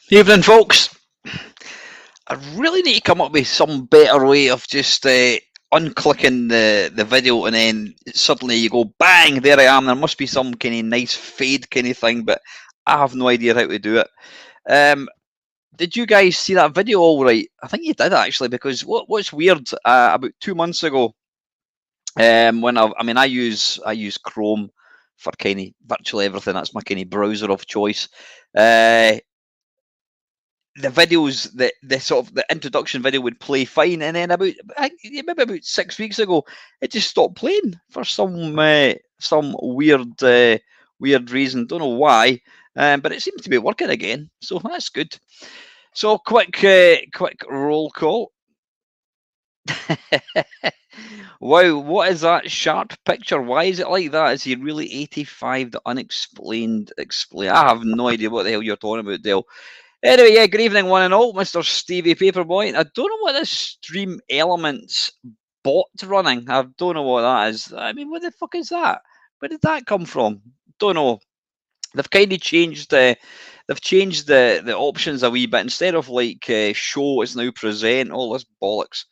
Evening, folks. I really need to come up with some better way of just unclicking the video and then suddenly you go bang, there I am. There must be some kind of nice fade kind of thing, but I have no idea how to do it. Did you guys see that video all right? I think you did actually, because what's weird, about 2 months ago, when I use Chrome for kind of virtually everything. That's my kind of browser of choice. The videos, the sort of the introduction video would play fine, and then maybe about 6 weeks ago, it just stopped playing for some weird reason. Don't know why, but it seems to be working again, so that's good. So quick roll call. Wow, what is that sharp picture? Why is it like that? Is he really 85? The unexplained explain. I have no idea what the hell you're talking about, Dale. Anyway, yeah, good evening, one and all. Mr. Stevie Paperboy. I don't know what this Stream Elements bot running. I don't know what that is. I mean, what the fuck is that? Where did that come from? Don't know. They've kind of changed the options a wee bit. Instead of like show, it's now present. All this bollocks.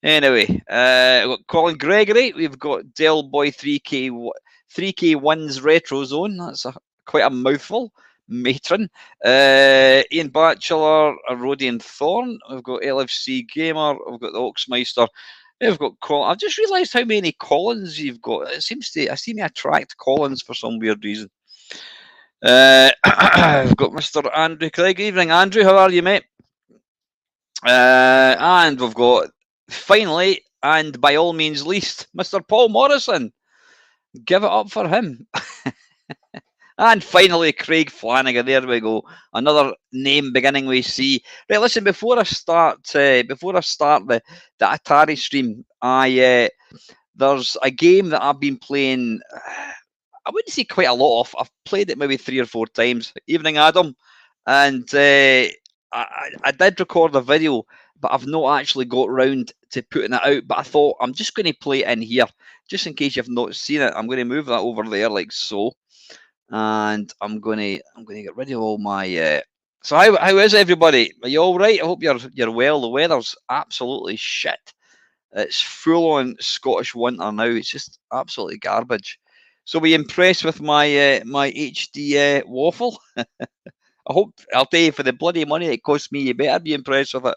Anyway, we've got Colin Gregory. We've got Del Boy 3K1's Retro Zone. That's quite a mouthful. Matron, Ian Batchelor, Rodian Thorn. We've got LFC Gamer. We've got the Oxmeister. We've got Colin. I've just realised how many Collins you've got. I seem to attract Collins for some weird reason. We've got Mr. Andrew Craig. Evening, Andrew. How are you, mate? And we've got finally, and by all means least, Mr. Paul Morrison. Give it up for him. And finally, Craig Flanagan. There we go. Another name beginning with C. Right, listen. Before I start the Atari stream, there's a game that I've been playing. I wouldn't say quite a lot of. I've played it maybe 3 or 4 times. Evening, Adam. And I did record a video, but I've not actually got round to putting it out. But I thought I'm just going to play it in here, just in case you've not seen it. I'm going to move that over there like so. And I'm gonna get rid of all my. So how is everybody? Are you all right? I hope you're well. The weather's absolutely shit. It's full on Scottish winter now. It's just absolutely garbage. So be impressed with my my HD waffle. I hope I'll tell you, for the bloody money it cost me, you better be impressed with it.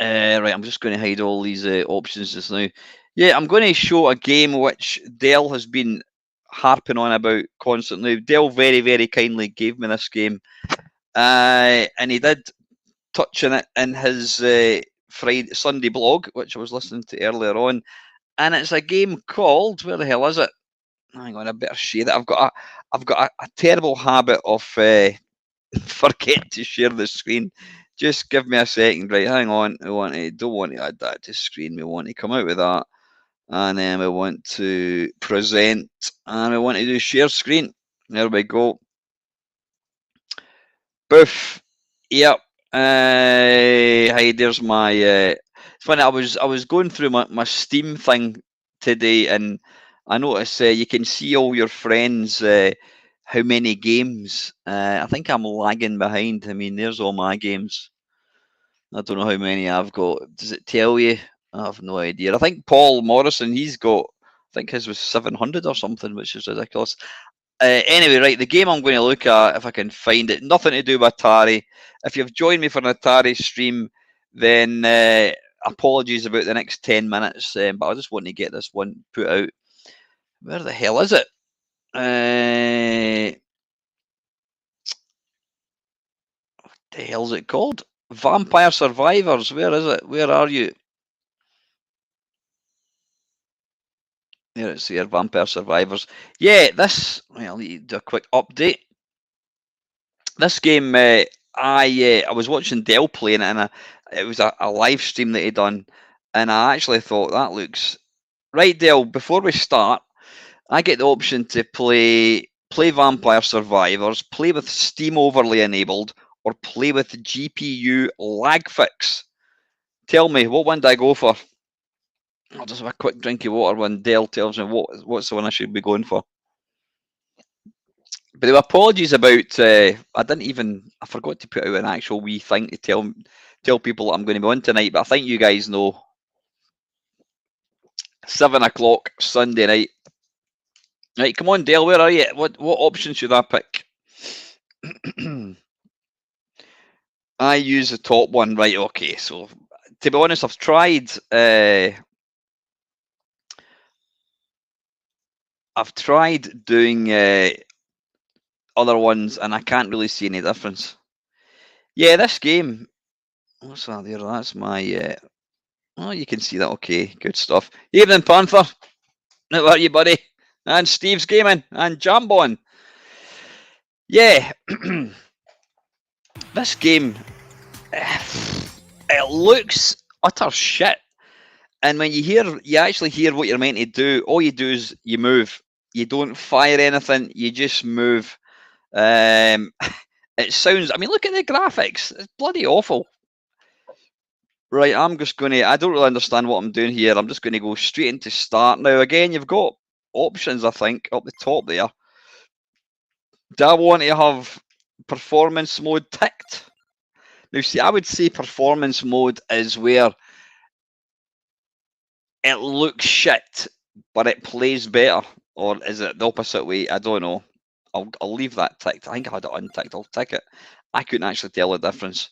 Right, I'm just going to hide all these options just now. Yeah, I'm going to show a game which Dell has been harping on about constantly. Dale very, very kindly gave me this game, and he did touch on it in his Sunday blog, which I was listening to earlier on. And it's a game called, where the hell is it? Hang on, I better share it. I've got a terrible habit of forget to share the screen. Just give me a second, right? Hang on. Don't want to add that to screen. We want to come out with that. And then we want to present, and we want to do share screen. There we go. Boof. Yep. Hi, there's my. It's funny. I was going through my Steam thing today, and I noticed you can see all your friends. How many games? I think I'm lagging behind. I mean, there's all my games. I don't know how many I've got. Does it tell you? I have no idea. I think Paul Morrison, he's got, I think his was 700 or something, which is ridiculous. Anyway, right, the game I'm going to look at, if I can find it, nothing to do with Atari. If you've joined me for an Atari stream, then apologies about the next 10 minutes, but I just want to get this one put out. Where the hell is it? What the hell's it called? Vampire Survivors. Where is it? Where are you? There it's here, Vampire Survivors. Yeah, this. Well, need to do a quick update. This game, I was watching Dell playing it, and it was a live stream that he done, and I actually thought that looks right. Dell, before we start, I get the option to play Vampire Survivors, play with Steam overlay enabled, or play with GPU lag fix. Tell me, what one do I go for? I'll just have a quick drink of water when Dell tells me what's the one I should be going for. But apologies about, I forgot to put out an actual wee thing to tell people that I'm going to be on tonight, but I think you guys know. 7 o'clock Sunday night. Right, come on, Dale, where are you? What option should I pick? I use the top one, right? Okay, so to be honest, I've tried doing other ones, and I can't really see any difference. Yeah, this game. What's that there? That's my. Oh, you can see that. Okay, good stuff. Evening, Panther. How are you, buddy? And Steve's gaming and Jambon. Yeah, this game. It looks utter shit. And when you actually hear what you're meant to do. All you do is you move. You don't fire anything. You just move. It sounds. I mean, look at the graphics. It's bloody awful. Right, I'm just going to. I don't really understand what I'm doing here. I'm just going to go straight into start now. Again, you've got options. I think up the top there. Do I want to have performance mode ticked? Now, see, I would say performance mode is where it looks shit, but it plays better. Or is it the opposite way? I don't know. I'll leave that ticked. I think I had it unticked. I'll tick it. I couldn't actually tell the difference.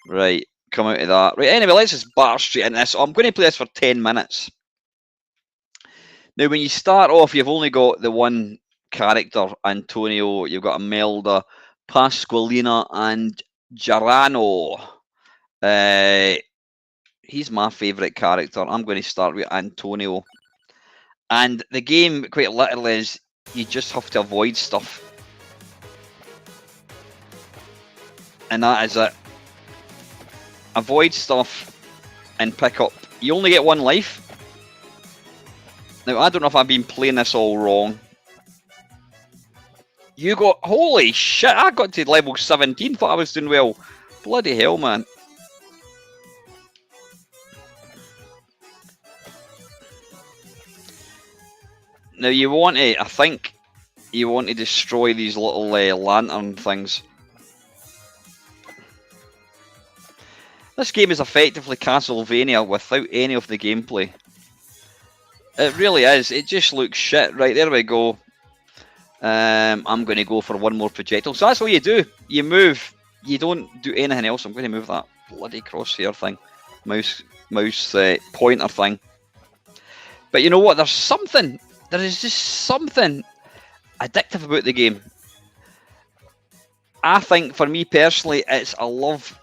Right, come out of that. Right, anyway, let's just batter straight into this. I'm going to play this for 10 minutes. Now, when you start off, you've only got the one character, Antonio. You've got Imelda, Pasqualina, and Gerano. He's my favourite character. I'm going to start with Antonio. And the game, quite literally, is you just have to avoid stuff. And that is it. Avoid stuff and pick up. You only get one life. Now, I don't know if I've been playing this all wrong. You got... Holy shit, I got to level 17. Thought I was doing well. Bloody hell, man. Now, you want to... I think you want to destroy these little lantern things. This game is effectively Castlevania without any of the gameplay. It really is. It just looks shit. Right, there we go. I'm going to go for one more projectile. So that's what you do. You move. You don't do anything else. I'm going to move that bloody crosshair thing. Mouse pointer thing. But you know what? There's something. There is just something addictive about the game. I think for me personally, it's I love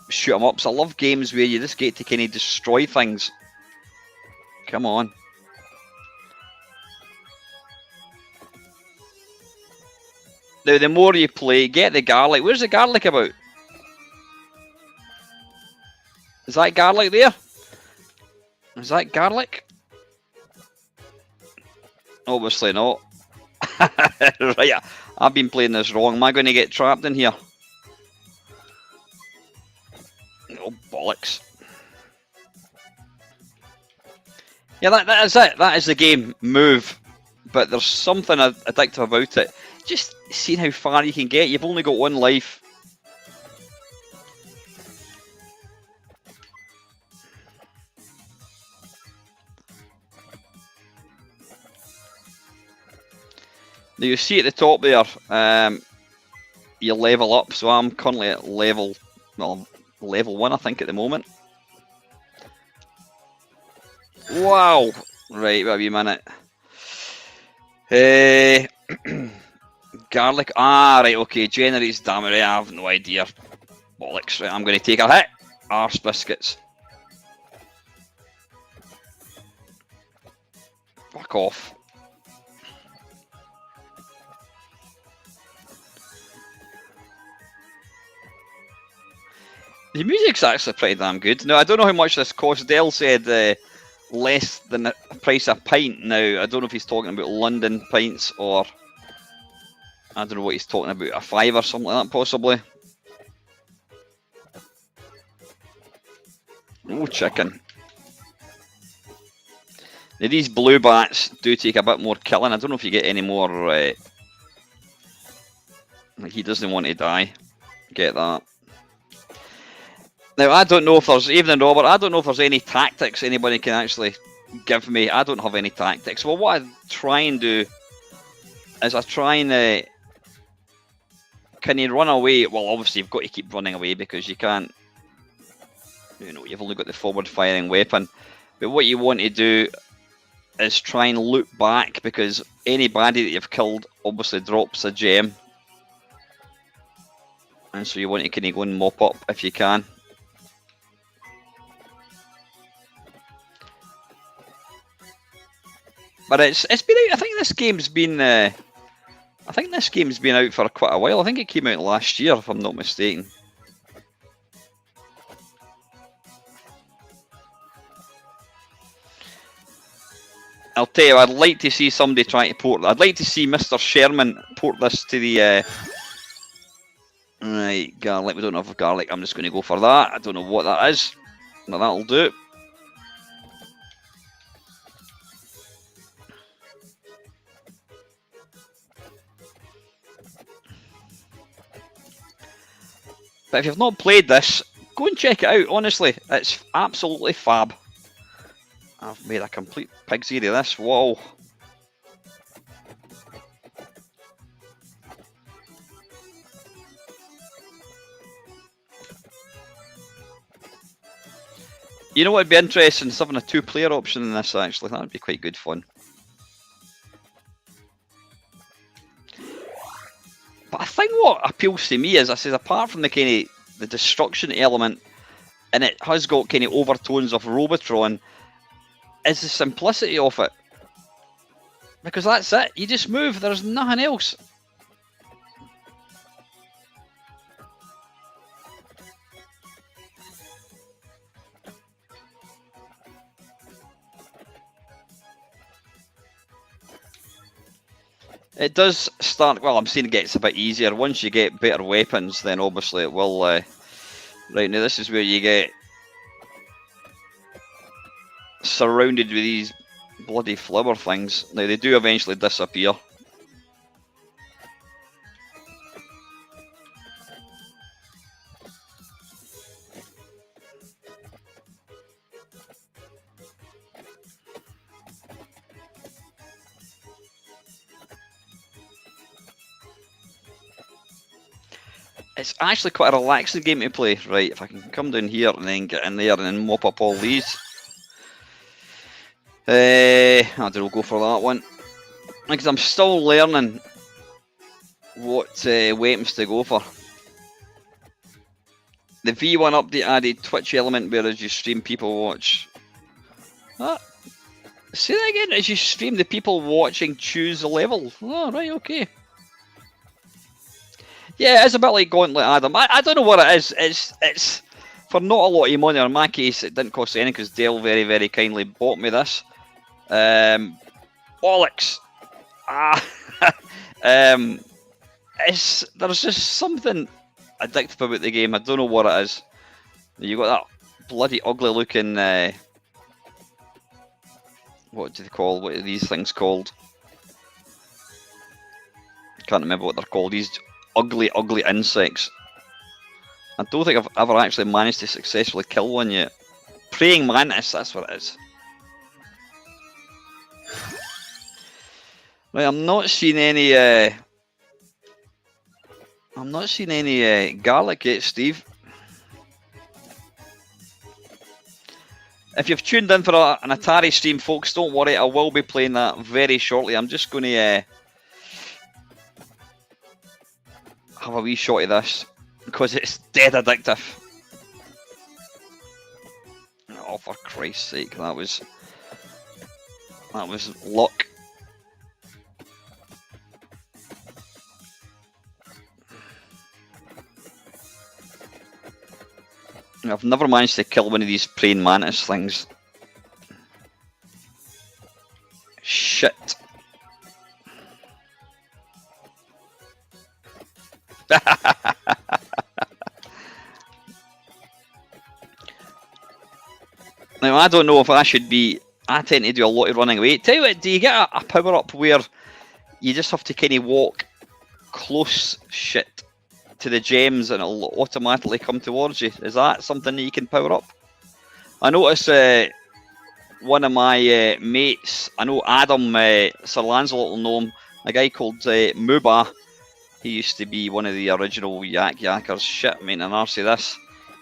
shoot 'em ups. I love games where you just get to kind of destroy things. Come on. Now, the more you play, get the garlic. Where's the garlic about? Is that garlic there? Is that garlic? Obviously not. Right, I've been playing this wrong. Am I going to get trapped in here? Oh, bollocks. Yeah, that is it. That is the game. Move. But there's something addictive about it. Just seeing how far you can get. You've only got one life. Now you see at the top there, you level up. So I'm currently at level 1, I think, at the moment. Wow! Right, wait a minute. Garlic. Right, okay. Generates damage. I have no idea. Bollocks. Right, I'm going to take a hit. Arse biscuits. Fuck off. The music's actually pretty damn good. Now, I don't know how much this costs. Dale said less than the price of a pint. Now, I don't know if he's talking about London pints or... I don't know what he's talking about. A £5 or something like that, possibly. Oh, chicken. Now, these blue bats do take a bit more killing. I don't know if you get any more Like, he doesn't want to die. Get that. Now, I don't know if there's, even in Robert, I don't know if there's any tactics anybody can actually give me. I don't have any tactics. Well, what I try and do is I try and, can you run away? Well, obviously you've got to keep running away because you can't, you know, you've only got the forward firing weapon. But what you want to do is try and loop back, because any baddie that you've killed obviously drops a gem. And so you want to kind of go and mop up if you can. But it's been out, I think this game's been out for quite a while. I think it came out last year, if I'm not mistaken. I'll tell you, I'd like to see somebody try to port. I'd like to see Mr. Sherman port this to the. Right, garlic. We don't have garlic. I'm just going to go for that. I don't know what that is, but that'll do. But if you've not played this, go and check it out. Honestly, it's absolutely fab. I've made a complete pig's ear of this. Whoa. You know what would be interesting? Is having a two-player option in this, actually. That would be quite good fun. But I think what appeals to me is, I says, apart from the kind of the destruction element, and it has got kind of overtones of Robotron, is the simplicity of it. Because that's it. You just move. There's nothing else. It does start, well, I'm seeing it gets a bit easier. Once you get better weapons, then obviously it will. Right, now this is where you get surrounded with these bloody flower things. Now they do eventually disappear. It's actually quite a relaxing game to play. Right, if I can come down here and then get in there and then mop up all these. I don't know, go for that one. Because I'm still learning what weapons to go for. The V1 update added Twitch element where as you stream people watch. Say that again, as you stream the people watching choose a level. Oh, right, okay. Yeah, it's a bit like Gauntlet Adam. I don't know what it is. It's for not a lot of money. In my case, it didn't cost any because Dale very, very kindly bought me this. Bollocks. There's just something addictive about the game. I don't know what it is. You got that bloody ugly looking. What do they call? What are these things called? I can't remember what they're called. These ugly, ugly insects. I don't think I've ever actually managed to successfully kill one yet. Praying mantis, that's what it is. Right, I'm not seeing any. I'm not seeing any garlic yet, Steve. If you've tuned in for an Atari stream, folks, don't worry. I will be playing that very shortly. I'm just going to have a wee shot of this because it's dead addictive. Oh, for Christ's sake, that was luck. I've never managed to kill one of these praying mantis things. Shit. Now, I don't know if I should be. I tend to do a lot of running away. Tell you what, do you get a power up where you just have to kind of walk close? Shit. to the gems and it'll automatically come towards you. Is that something that you can power up? I notice one of my mates, I know Adam, Sir Lancelot will know him, a guy called Muba. He used to be one of the original Yak Yakkers. Shit, mate, and arse this.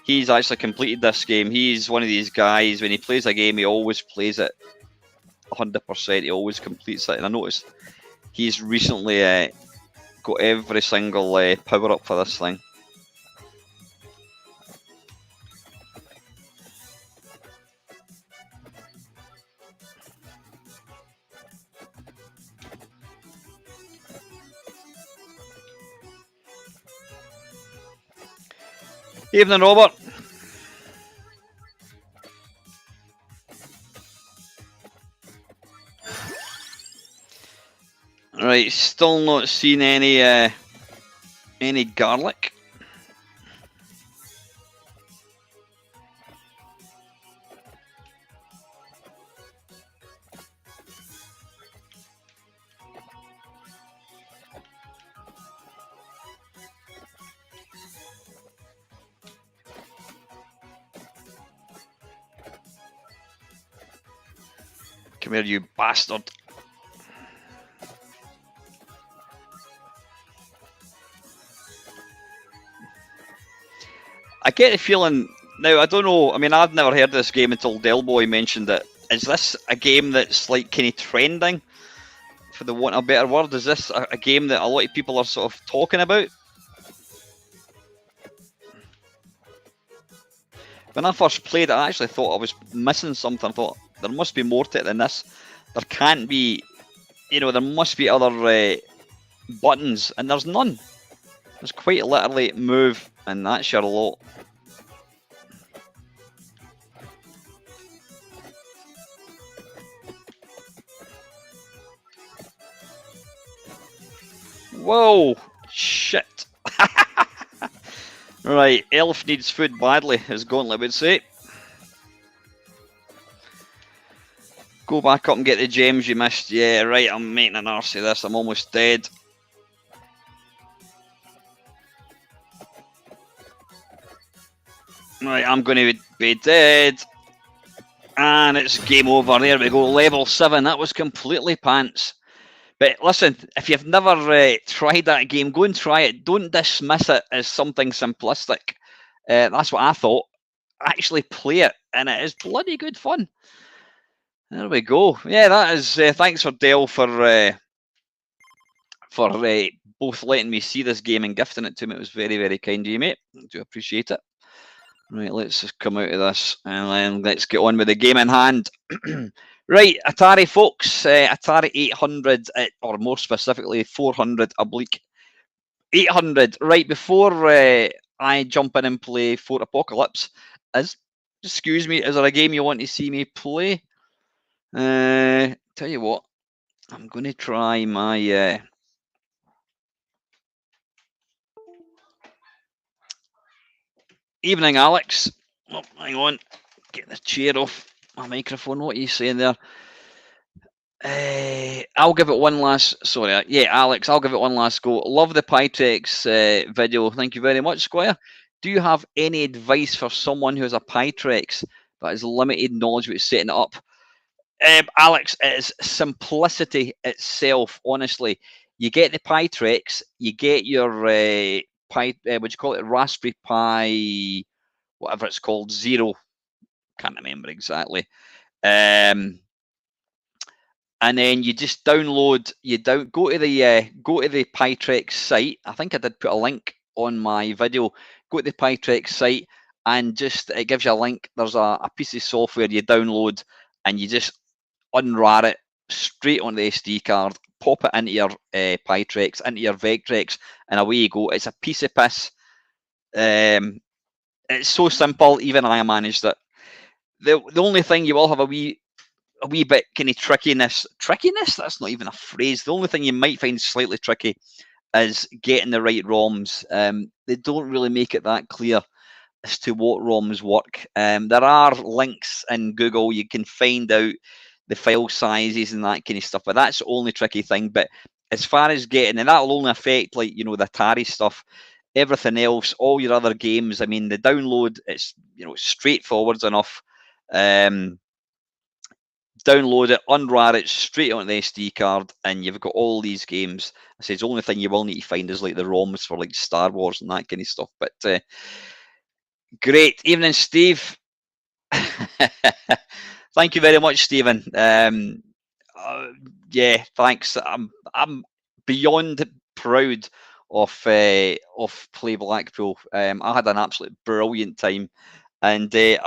He's actually completed this game. He's one of these guys, when he plays a game, he always plays it 100%. He always completes it. And I noticed he's recently got every single power up for this thing. Evening, Robert. Right, still not seen any garlic. Come here, you bastard. I get the feeling, now I don't know, I mean I'd never heard of this game until Delboy mentioned it. Is this a game that's like kind of trending, for the want of a better word? Is this a game that a lot of people are sort of talking about? When I first played it, I actually thought I was missing something. I thought there must be more to it than this. There can't be, there must be other buttons, and there's none. There's quite literally move, and that's your lot. Whoa! Shit! Right, elf needs food badly, as Gauntlet would say. Go back up and get the gems you missed. Yeah, right, I'm making an arse of this. I'm almost dead. Right, I'm going to be dead. And it's game over. There we go, level 7. That was completely pants. But listen, if you've never tried that game, go and try it. Don't dismiss it as something simplistic. That's what I thought. Actually play it, and it is bloody good fun. There we go. Yeah, that is. Thanks for Dale for both letting me see this game and gifting it to me. It was very, very kind of you, mate. I do appreciate it. Right, let's just come out of this and then let's get on with the game in hand. Right, Atari folks, Atari 800, or more specifically 400/800. Right, before I jump in and play Fort Apocalypse, excuse me, is there a game you want to see me play? Tell you what, I'm going to try my... Evening, Alex. Oh, hang on, get the chair off my microphone. What are you saying there? I'll give it one last... Sorry, yeah, Alex, I'll give it one last go. Love the Pytrex video. Thank you very much, Squire. Do you have any advice for someone who has a Pytrex but has limited knowledge about setting it up? Alex, it is simplicity itself, honestly. You get the Pytrex, you get your what do you call it? Raspberry Pi, whatever it's called, Zero. Can't remember exactly. And then you just download. Go to the Pytrex site. I think I did put a link on my video. Go to the Pytrex site, and just it gives you a link. There's a piece of software you download, and you just unrar it straight on the SD card, pop it into your Pytrex, into your Vectrex, and away you go. It's a piece of piss. It's so simple, even I managed it. The only thing you will have a wee bit kind of trickiness. Trickiness? That's not even a phrase. The only thing you might find slightly tricky is getting the right ROMs. They don't really make it that clear as to what ROMs work. There are links in Google. You can find out the file sizes and that kind of stuff, but that's the only tricky thing. But as far as getting, and that'll only affect, like, the Atari stuff. everything else, all your other games, I mean, the download, it's straightforward enough. Download it, unrar it straight onto the SD card, and you've got all these games. I say the only thing you will need to find is like the ROMs for like Star Wars and that kind of stuff. But great evening, Steve. Thank you very much, Stephen. Yeah, thanks. I'm beyond proud of Play Blackpool. I had an absolute brilliant time, and I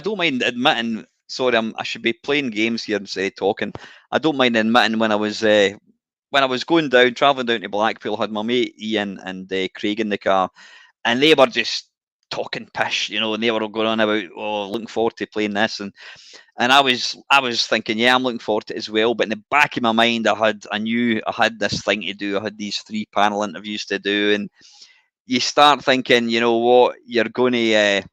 don't mind admitting. Sorry, I should be playing games here instead of talking. I don't mind admitting when I was going down, travelling down to Blackpool, I had my mate Ian and Craig in the car, and they were just talking pish, and they were all going on about, looking forward to playing this, and I was thinking, yeah, I'm looking forward to it as well. But in the back of my mind, I knew I had this thing to do. I had these 3-panel interviews to do, and you start thinking, you know what, you're going to.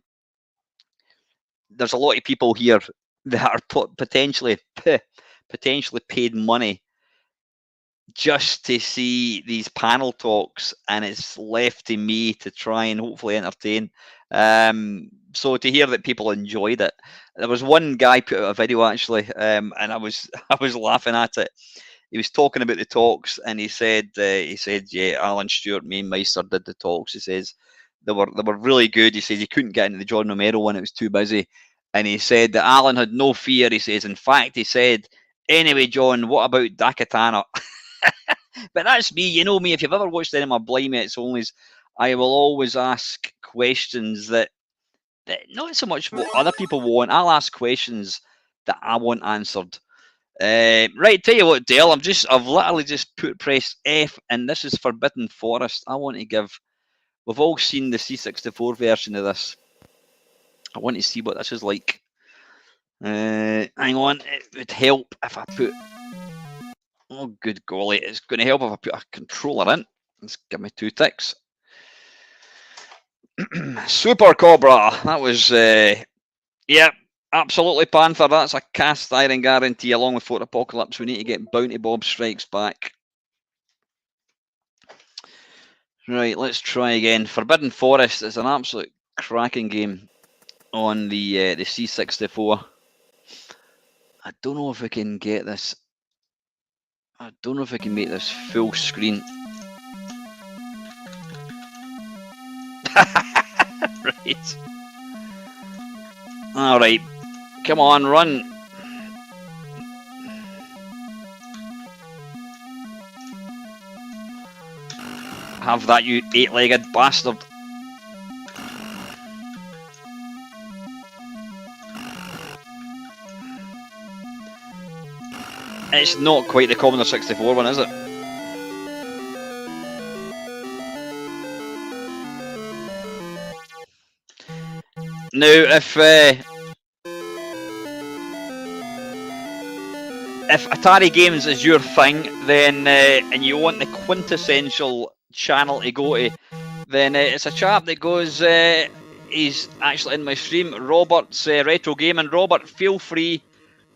There's a lot of people here that are potentially paid money just to see these panel talks, and it's left to me to try and hopefully entertain. So to hear that people enjoyed it, there was one guy put out a video actually, and I was laughing at it. He was talking about the talks, and he said, yeah, Alan Stewart, Mamemeister, did the talks. He says they were really good. He says he couldn't get into the John Romero one; it was too busy. And he said that Alan had no fear. He says, in fact, he said, anyway, John, what about Dakatana? But that's me. You know me. If you've ever watched any of my Blind Mates Onlys, I will always ask questions that not so much what other people want. I'll ask questions that I want answered. Right, tell you what, Dale. I've literally just pressed F, and this is Forbidden Forest. I want to give. We've all seen the C64 version of this. I want to see what this is like. Hang on, it would help if I put. Oh, good golly! It's going to help if I put a controller in. Let's give me 2 ticks. Super Cobra. That was, yeah, absolutely Panther. That's a cast iron guarantee along with Fort Apocalypse. We need to get Bounty Bob Strikes Back. Right, let's try again. Forbidden Forest is an absolute cracking game on the C64. I don't know if we can get this. I don't know if I can make this full screen. Right. Alright. Come on, run. Have that, you 8-legged bastard. It's not quite the Commodore 64 one, is it? Now, if Atari games is your thing, then and you want the quintessential channel to go to, then it's a chap that goes. He's actually in my stream, Robert's Retro Gaming. Robert, feel free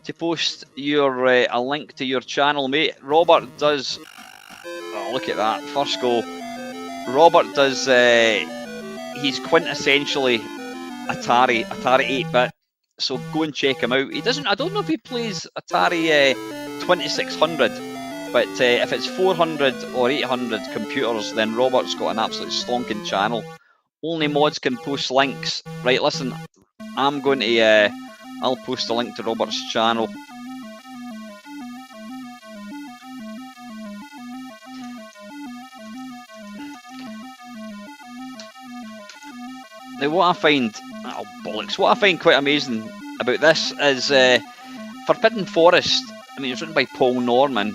to post your a link to your channel, mate. Robert does. Oh, look at that first go. Robert does. He's quintessentially Atari 8-bit. So go and check him out. He doesn't. I don't know if he plays Atari 2600, but if it's 400 or 800 computers, then Robert's got an absolute stonking channel. Only mods can post links. Right, listen, I'm going to. I'll post a link to Robert's channel. Now, what I find, oh bollocks, what I find quite amazing about this is Forbidden Forest. I mean, it was written by Paul Norman.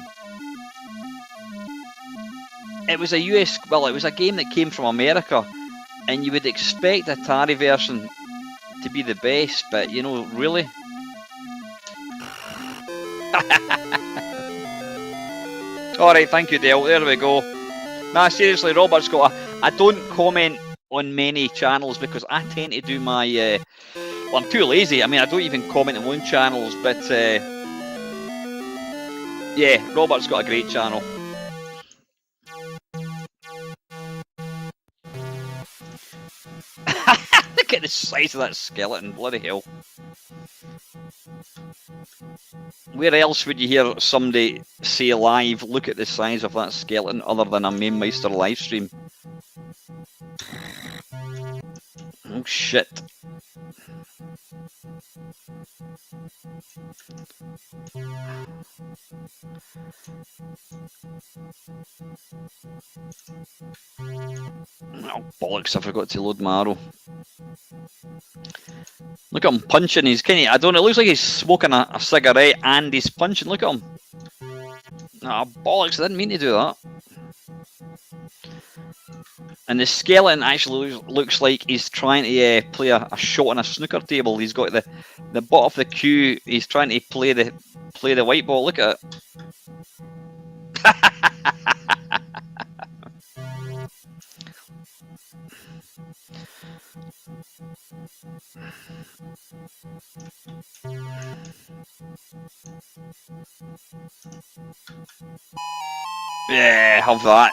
It was a it was a game that came from America, and you would expect the Atari version to be the best, but you know, really. Alright, thank you, Dale. There we go. Nah, seriously, Robert's got I don't comment on many channels because I tend to do my. Well, I'm too lazy. I mean, I don't even comment on my own channels, but yeah, Robert's got a great channel. Look at the size of that skeleton, bloody hell. Where else would you hear somebody say live, look at the size of that skeleton, other than a Mamemeister live stream? Oh shit. Oh bollocks, I forgot to load my arrow. Look at him punching, he's kind of, I don't know, it looks like he's smoking a cigarette and he's punching, look at him. Ah, bollocks, I didn't mean to do that. And the skeleton actually looks like he's trying to play a shot on a snooker table. He's got the butt of the cue. He's trying to play the white ball. Look at it. Yeah, have that.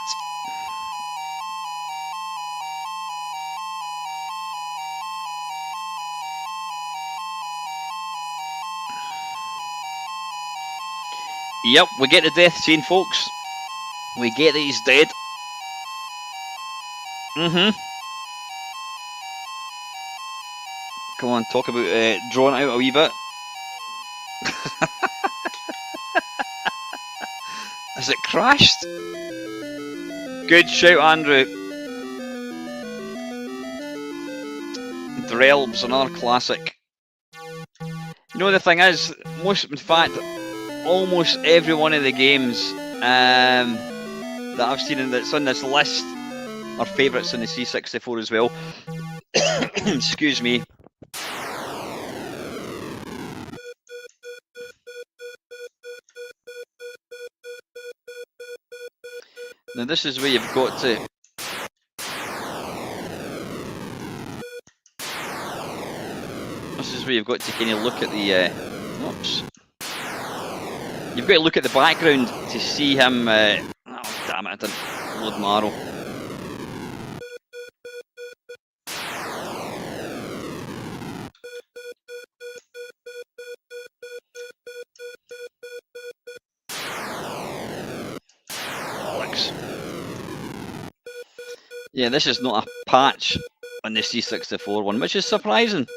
Yep, we get the death scene, folks. We get that he's dead. Come on, talk about drawing out a wee bit. Has it crashed? Good shout, Andrew. Drelb's another classic. You know, the thing is, in fact, almost every one of the games that I've seen that's on this list are favourites in the C64 as well. Excuse me. Now this is where you've got to... This is where you've got to kind of look at the... Oops. You've got to look at the background to see him... oh damn it, I didn't load my arrow. Yeah, this is not a patch on the C64 one, which is surprising.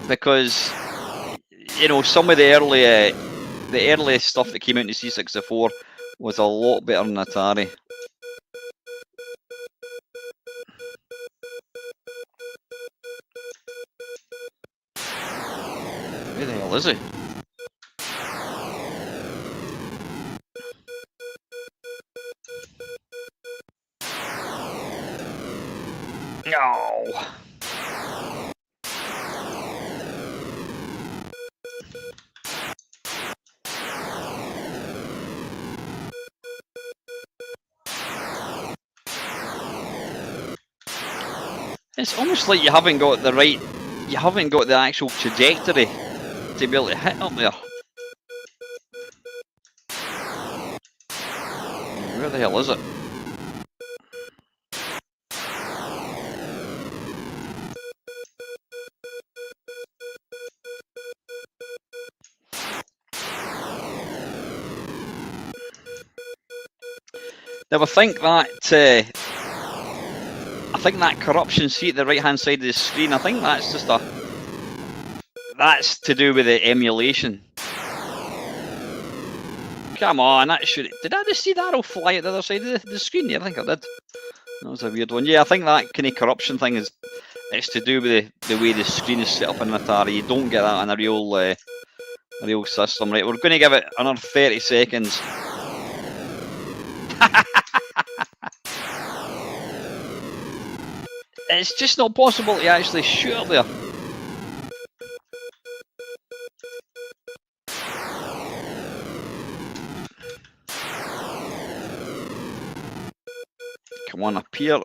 Because, you know, some of the early stuff that came out in the C64 was a lot better than Atari. Where the hell is he? No. It's almost like you haven't got the right, you haven't got the actual trajectory to be able to hit up there. Where the hell is it? Now I think that corruption seat at the right hand side of the screen, I think that's just that's to do with the emulation. Come on, that should... Did I just see that arrow fly at the other side of the screen? Yeah, I think I did. That was a weird one. Yeah, I think that kind of corruption thing it's to do with the way the screen is set up in an Atari. You don't get that in a real system. Right, we're going to give it another 30 seconds. It's just not possible to actually shoot up there. Come on, appear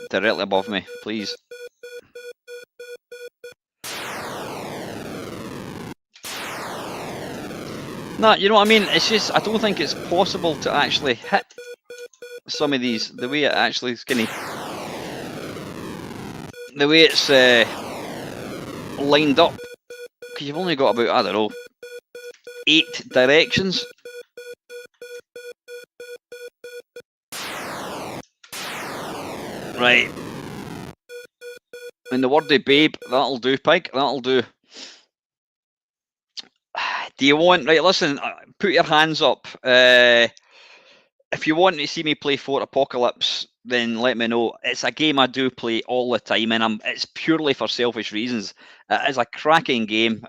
directly above me, please. Nah, you know what I mean? It's just, I don't think it's possible to actually hit some of these the way it actually is going to... the way it's lined up, because you've only got about, I don't know, 8 directions. Right. And the wordy babe, that'll do, Pike, that'll do. Do you want, right, listen, put your hands up. If you want to see me play Fort Apocalypse, then let me know. It's a game I do play all the time, and it's purely for selfish reasons. It is a cracking game,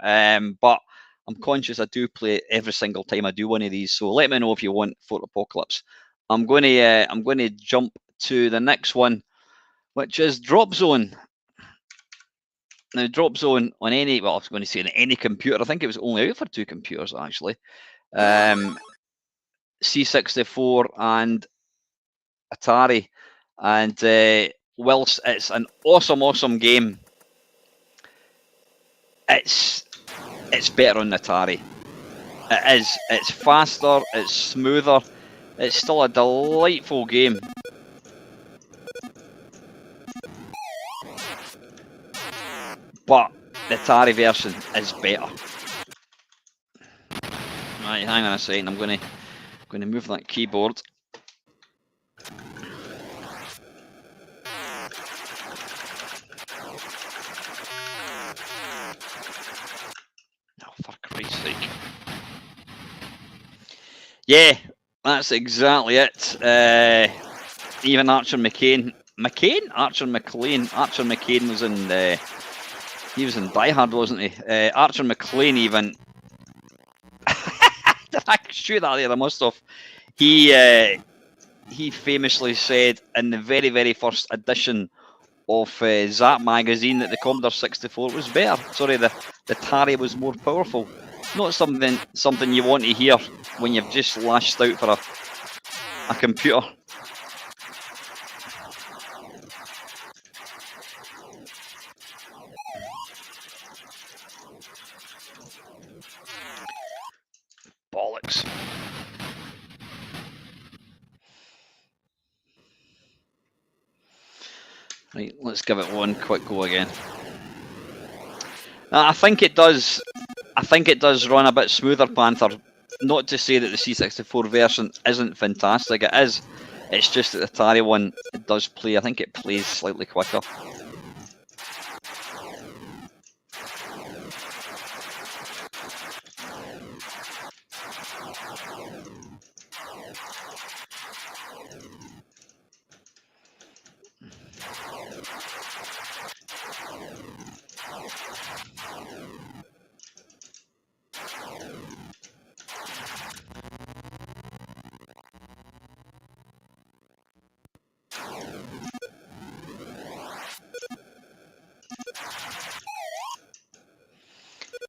but I'm conscious I do play it every single time I do one of these. So let me know if you want Fort Apocalypse. I'm going to jump to the next one, which is Drop Zone. Now, Drop Zone on any, well, I was going to say on any computer. I think it was only out for 2 computers actually. C64 and Atari, and whilst it's an awesome game, it's better on Atari. It is. It's faster, it's smoother, it's still a delightful game. But the Atari version is better. Right, hang on a second, I'm going to move that keyboard. Oh, for Christ's sake. Yeah, that's exactly it. Even Archer McCain. Archer McCain was in he was in Die Hard, wasn't he? Archer McClain even. Did I shoot that there? I must have. He famously said in the very first edition of Zap magazine that the Commodore 64 was better. Sorry, the Atari was more powerful. Not something you want to hear when you've just lashed out for a computer. Bollocks. Right, let's give it one quick go again. I think it does run a bit smoother, Panther. Not to say that the C64 version isn't fantastic, it is. It's just that the Atari one, it does play, I think it plays slightly quicker.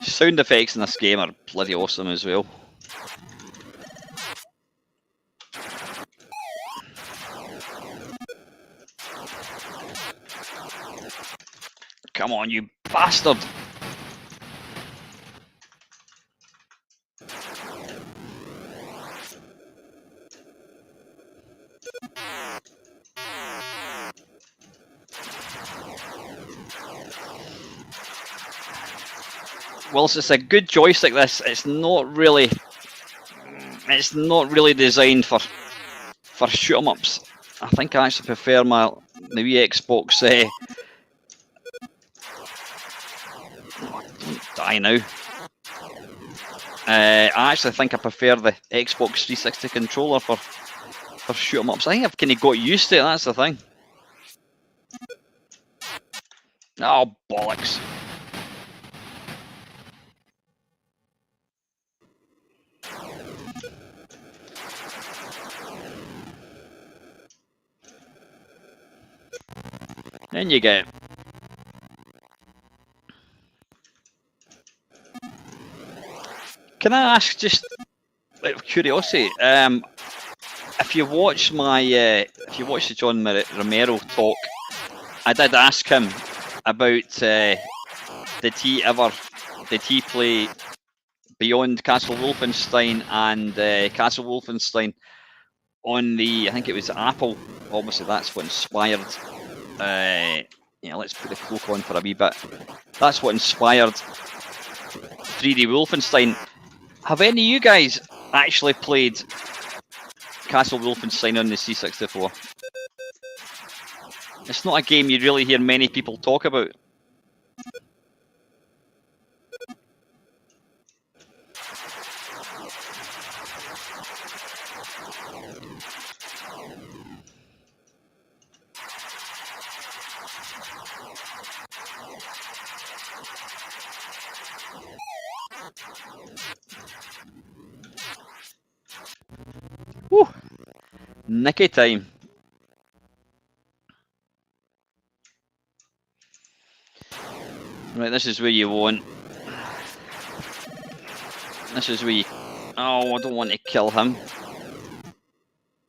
Sound effects in this game are bloody awesome as well. Come on, you bastard! Whilst it's a good joystick, it's not really designed for shoot 'em ups. I think I actually prefer the Wii Xbox. Don't die now. I actually think I prefer the Xbox 360 controller for shoot 'em ups. I think I've kind of got used to it. That's the thing. Oh bollocks! Then you get. Can I ask, just out of curiosity, if you watch the John Romero talk, I did ask him about did he play Beyond Castle Wolfenstein and Castle Wolfenstein on the, I think it was Apple. Obviously, that's what inspired Yeah, let's put the cloak on for a wee bit. That's what inspired 3D Wolfenstein. Have any of you guys actually played Castle Wolfenstein on the C64? It's not a game you really hear many people talk about. Woo! Nicky time. Right, this is where you want. This is where you. Oh, I don't want to kill him.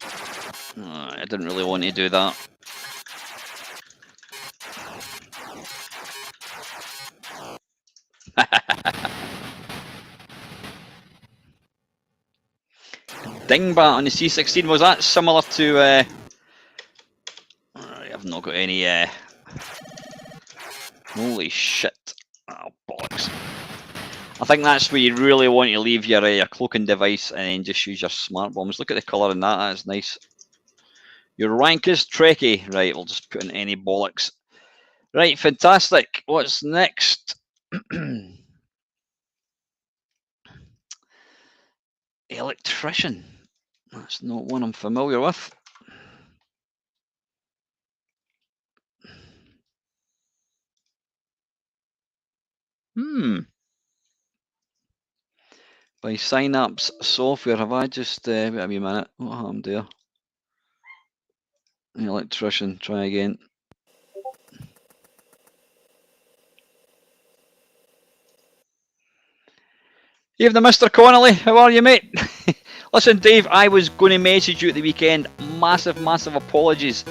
Oh, I didn't really want to do that. Dingbat on the C16, was that similar to... I've not got any... Holy shit. Oh, bollocks. I think that's where you really want to leave your cloaking device and then just use your smart bombs. Look at the colour in that, that's nice. Your rank is Trekkie. Right, we'll just put in any bollocks. Right, fantastic. What's next? Electrician. That's not one I'm familiar with. By Synapse Software, have I just... wait a wee minute. What happened there? Electrician, try again. Evening, Mr. Connolly. How are you, mate? Listen, Dave, I was going to message you at the weekend. Massive, massive apologies.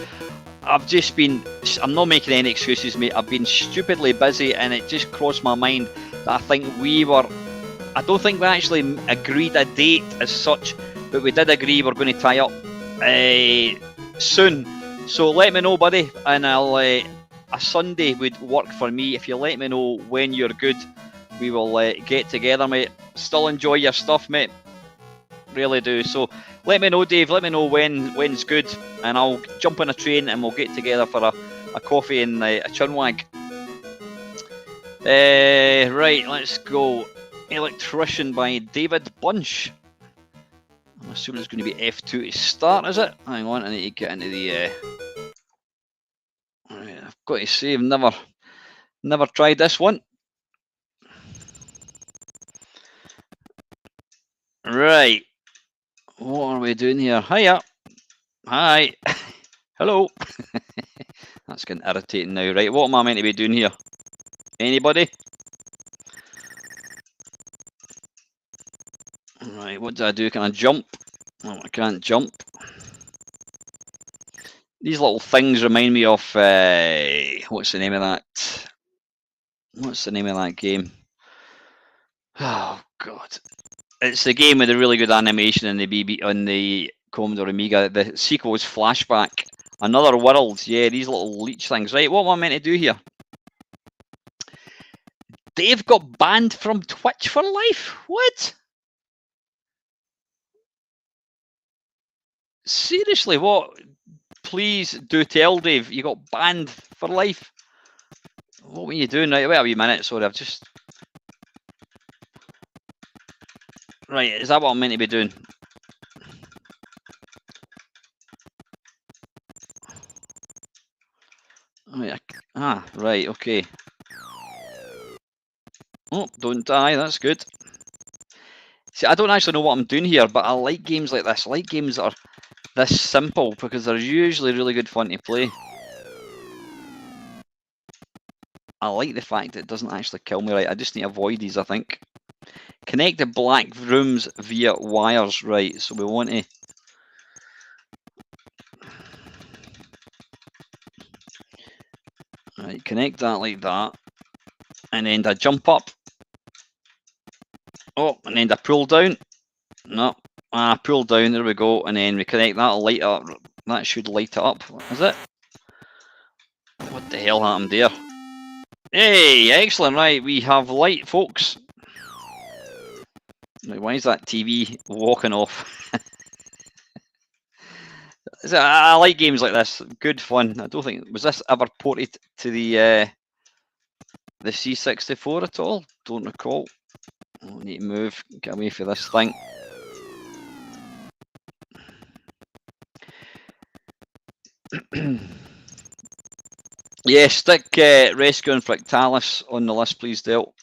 I've just been... I'm not making any excuses, mate. I've been stupidly busy, and it just crossed my mind that I think we were... I don't think we actually agreed a date as such, but we did agree we're going to tie up soon. So let me know, buddy, and I'll... a Sunday would work for me. If you let me know when you're good, we will get together, mate. Still enjoy your stuff, mate. Really do. So let me know, Dave. Let me know when's good, and I'll jump on a train and we'll get together for a coffee and a chinwag. Right, let's go. Electrician by David Bunch. I'm assuming it's going to be F2 to start, is it? Hang on, I need to get into the... I've got to say, I've never tried this one. Right. What are we doing here? Hiya. Hi. Hello. That's getting irritating now. Right, what am I meant to be doing here? Anybody? Right, what do I do? Can I jump? Oh, I can't jump. These little things remind me of... what's the name of that? What's the name of that game? Oh, God. It's the game with the really good animation in the Commodore Amiga. The sequel was Flashback. Another World. Yeah, these little leech things. Right, what am I meant to do here? Dave got banned from Twitch for life? What? Seriously, what? Please do tell, Dave. You got banned for life. What were you doing? Right, wait a wee minute. Sorry, I've just... Right, is that what I'm meant to be doing? Right, okay. Oh, don't die, that's good. See, I don't actually know what I'm doing here, but I like games like this. I like games that are this simple, because they're usually really good fun to play. I like the fact that it doesn't actually kill me. Right, I just need to avoid these, I think. Connect the black rooms via wires. Right, so we want to... Right, connect that like that. And then I jump up. Oh, and then I pull down. No. Pull down, there we go. And then we connect that, light up. That should light it up, is it? What the hell happened there? Hey, excellent, right, we have light, folks. Right, why is that TV walking off? I like games like this, good fun. I don't think, was this ever ported to the C64 at all? Don't recall. I need to move, get away from this thing. Yeah, stick Rescue and Fractalus on the list, please, Del.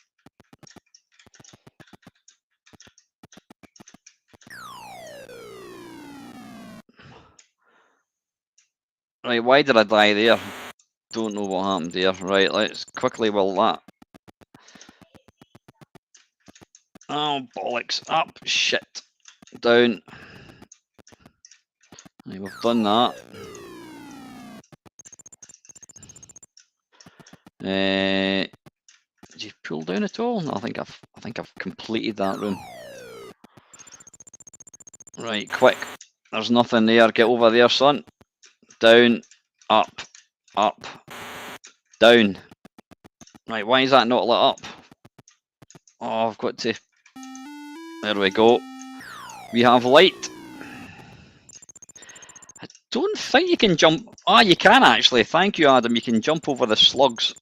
Right, why did I die there? Don't know what happened there. Right, let's quickly will that. Oh, bollocks. Up. Shit. Down. Right, we've done that. Did you pull down at all? No, I think I've completed that room. Right, quick. There's nothing there. Get over there, son. Down. Up. Up. Down. Right, why is that not lit up? Oh, I've got to... There we go. We have light. I don't think you can jump... Ah, you can actually. Thank you, Adam. You can jump over the slugs.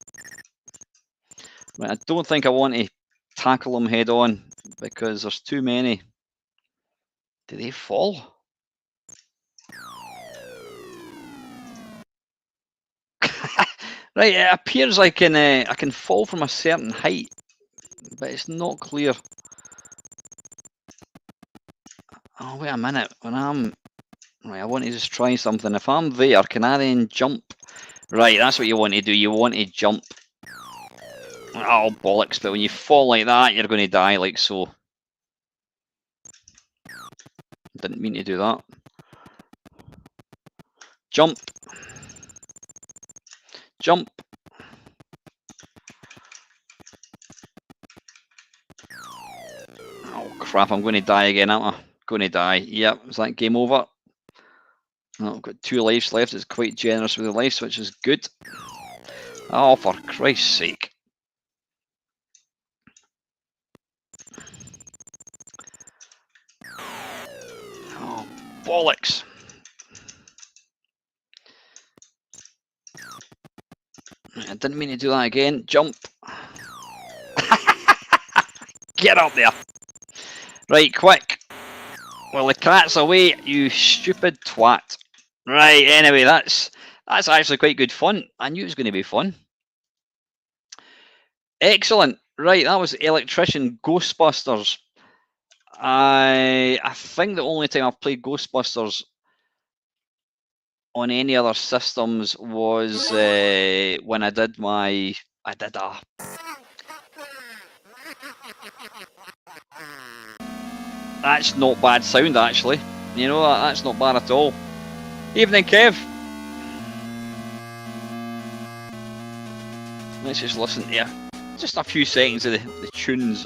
Right, I don't think I want to tackle them head on because there's too many. Do they fall? Right, it appears I can fall from a certain height, but it's not clear. Oh, wait a minute. When I'm... Right, I want to just try something. If I'm there, can I then jump? Right, that's what you want to do. You want to jump. Oh, bollocks. But when you fall like that, you're going to die like so. Didn't mean to do that. Jump. Jump. Oh, crap. I'm going to die again, aren't I? Going to die. Yep. Is that game over? Oh, I've got 2 lives left. It's quite generous with the lives, which is good. Oh, for Christ's sake. Oh, bollocks. I didn't mean to do that again. Jump. Get up there. Right, quick. Well, the cat's away, you stupid twat. Right, anyway, that's actually quite good fun. I knew it was going to be fun. Excellent. Right, that was Electrician Ghostbusters. I think the only time I've played Ghostbusters on any other systems was when I did a... That's not bad sound, actually. You know, that's not bad at all. Evening, Kev. Let's just listen to just a few seconds of the tunes.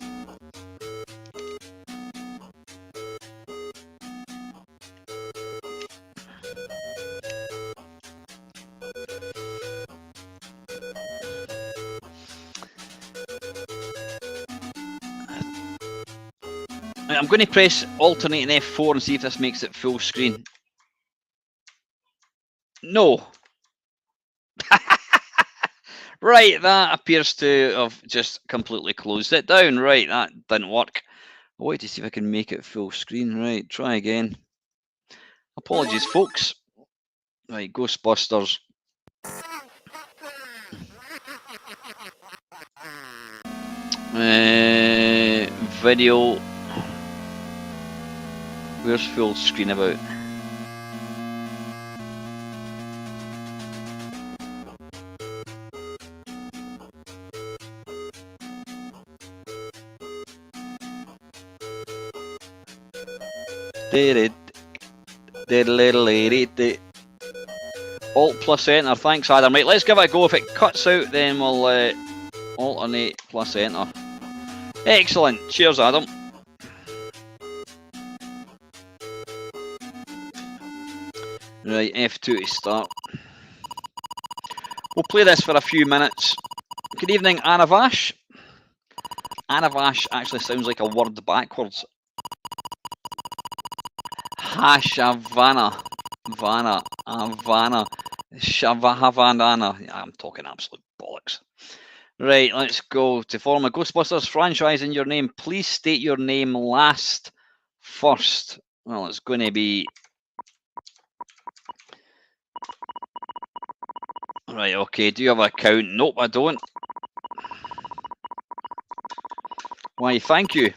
I'm going to press alternate and F4 and see if this makes it full screen. No. Right, that appears to have just completely closed it down. Right, that didn't work. I'll wait to see if I can make it full screen. Right, try again. Apologies, folks. Right, Ghostbusters. Video. Where's full screen about? Alt plus enter. Thanks, Adam. Right, let's give it a go. If it cuts out, then we'll alternate plus enter. Excellent. Cheers, Adam. Right, F2 to start. We'll play this for a few minutes. Good evening, Anavash. Anavash actually sounds like a word backwards. Hashavana. Vana. Havana. Shavahavana. I'm talking absolute bollocks. Right, let's go. To form a Ghostbusters franchise in your name, please state your name last first. Well, it's going to be... Right, okay. Do you have an account? Nope, I don't. Why, thank you.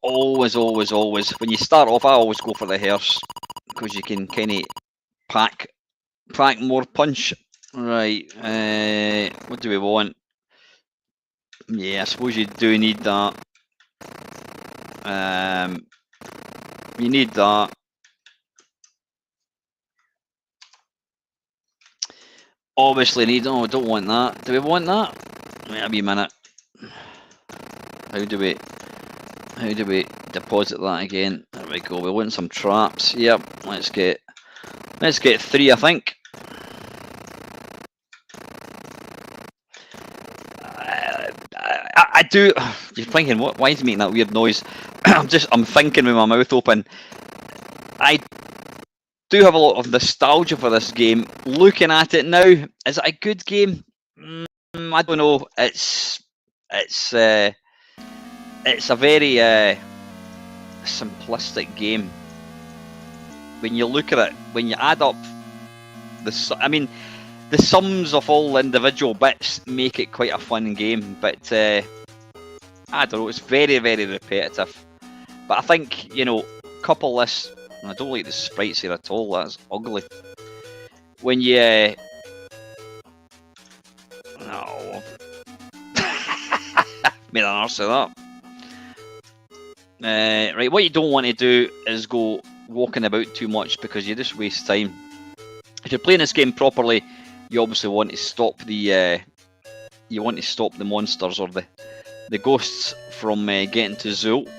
Always. When you start off, I always go for the hearse because you can kind of pack more punch. Right. What do we want? Yeah, I suppose you do need that. You need that. Obviously need. Oh, I don't want that. Do we want that? Wait a wee minute. How do we deposit that again? There we go. We want some traps. Yep. Let's get 3, I think. I do. You're thinking, what? Why is he making that weird noise? I'm thinking with my mouth open. I do have a lot of nostalgia for this game. Looking at it now, is it a good game? I don't know. It's a very simplistic game. When you look at it, when you add up the sums of all individual bits make it quite a fun game. But I don't know. It's very, very repetitive. But I think, couple this. I don't like the sprites here at all. That's ugly. When you no, made an arse of that. Right, what you don't want to do is go walking about too much because you just waste time. If you're playing this game properly, you obviously want to stop the monsters or the ghosts from getting to Zool.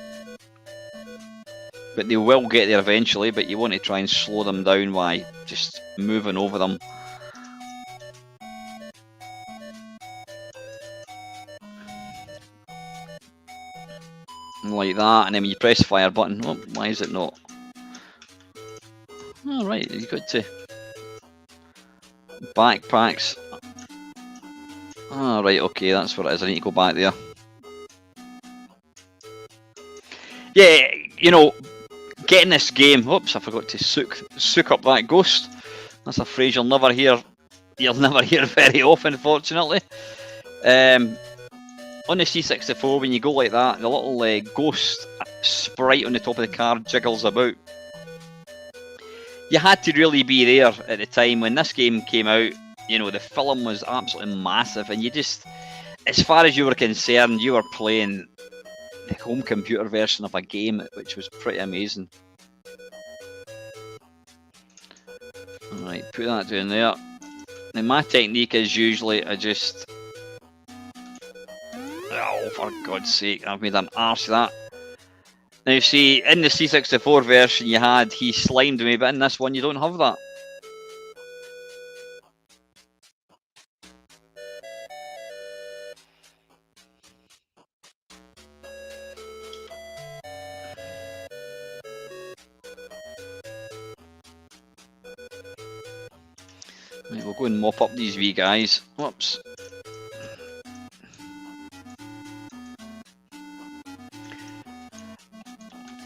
But they will get there eventually, but you want to try and slow them down by just moving over them. Like that, and then when you press the fire button, oh, why is it not? Alright, you've got to... Backpacks. Right, okay, that's what it is. I need to go back there. Yeah, getting this game. Oops, I forgot to soak up that ghost. That's a phrase you'll never hear very often, fortunately. On the C64, when you go like that, the little ghost sprite on the top of the car jiggles about. You had to really be there at the time when this game came out. The film was absolutely massive, and you just, as far as you were concerned, you were playing the home computer version of a game, which was pretty amazing. Alright, put that down there. Now my technique is usually I just... Oh, for God's sake, I've made an arse of that. Now you see, in the C64 version you had, he slimed me, but in this one you don't have that. Right, we'll go and mop up these wee guys. Whoops.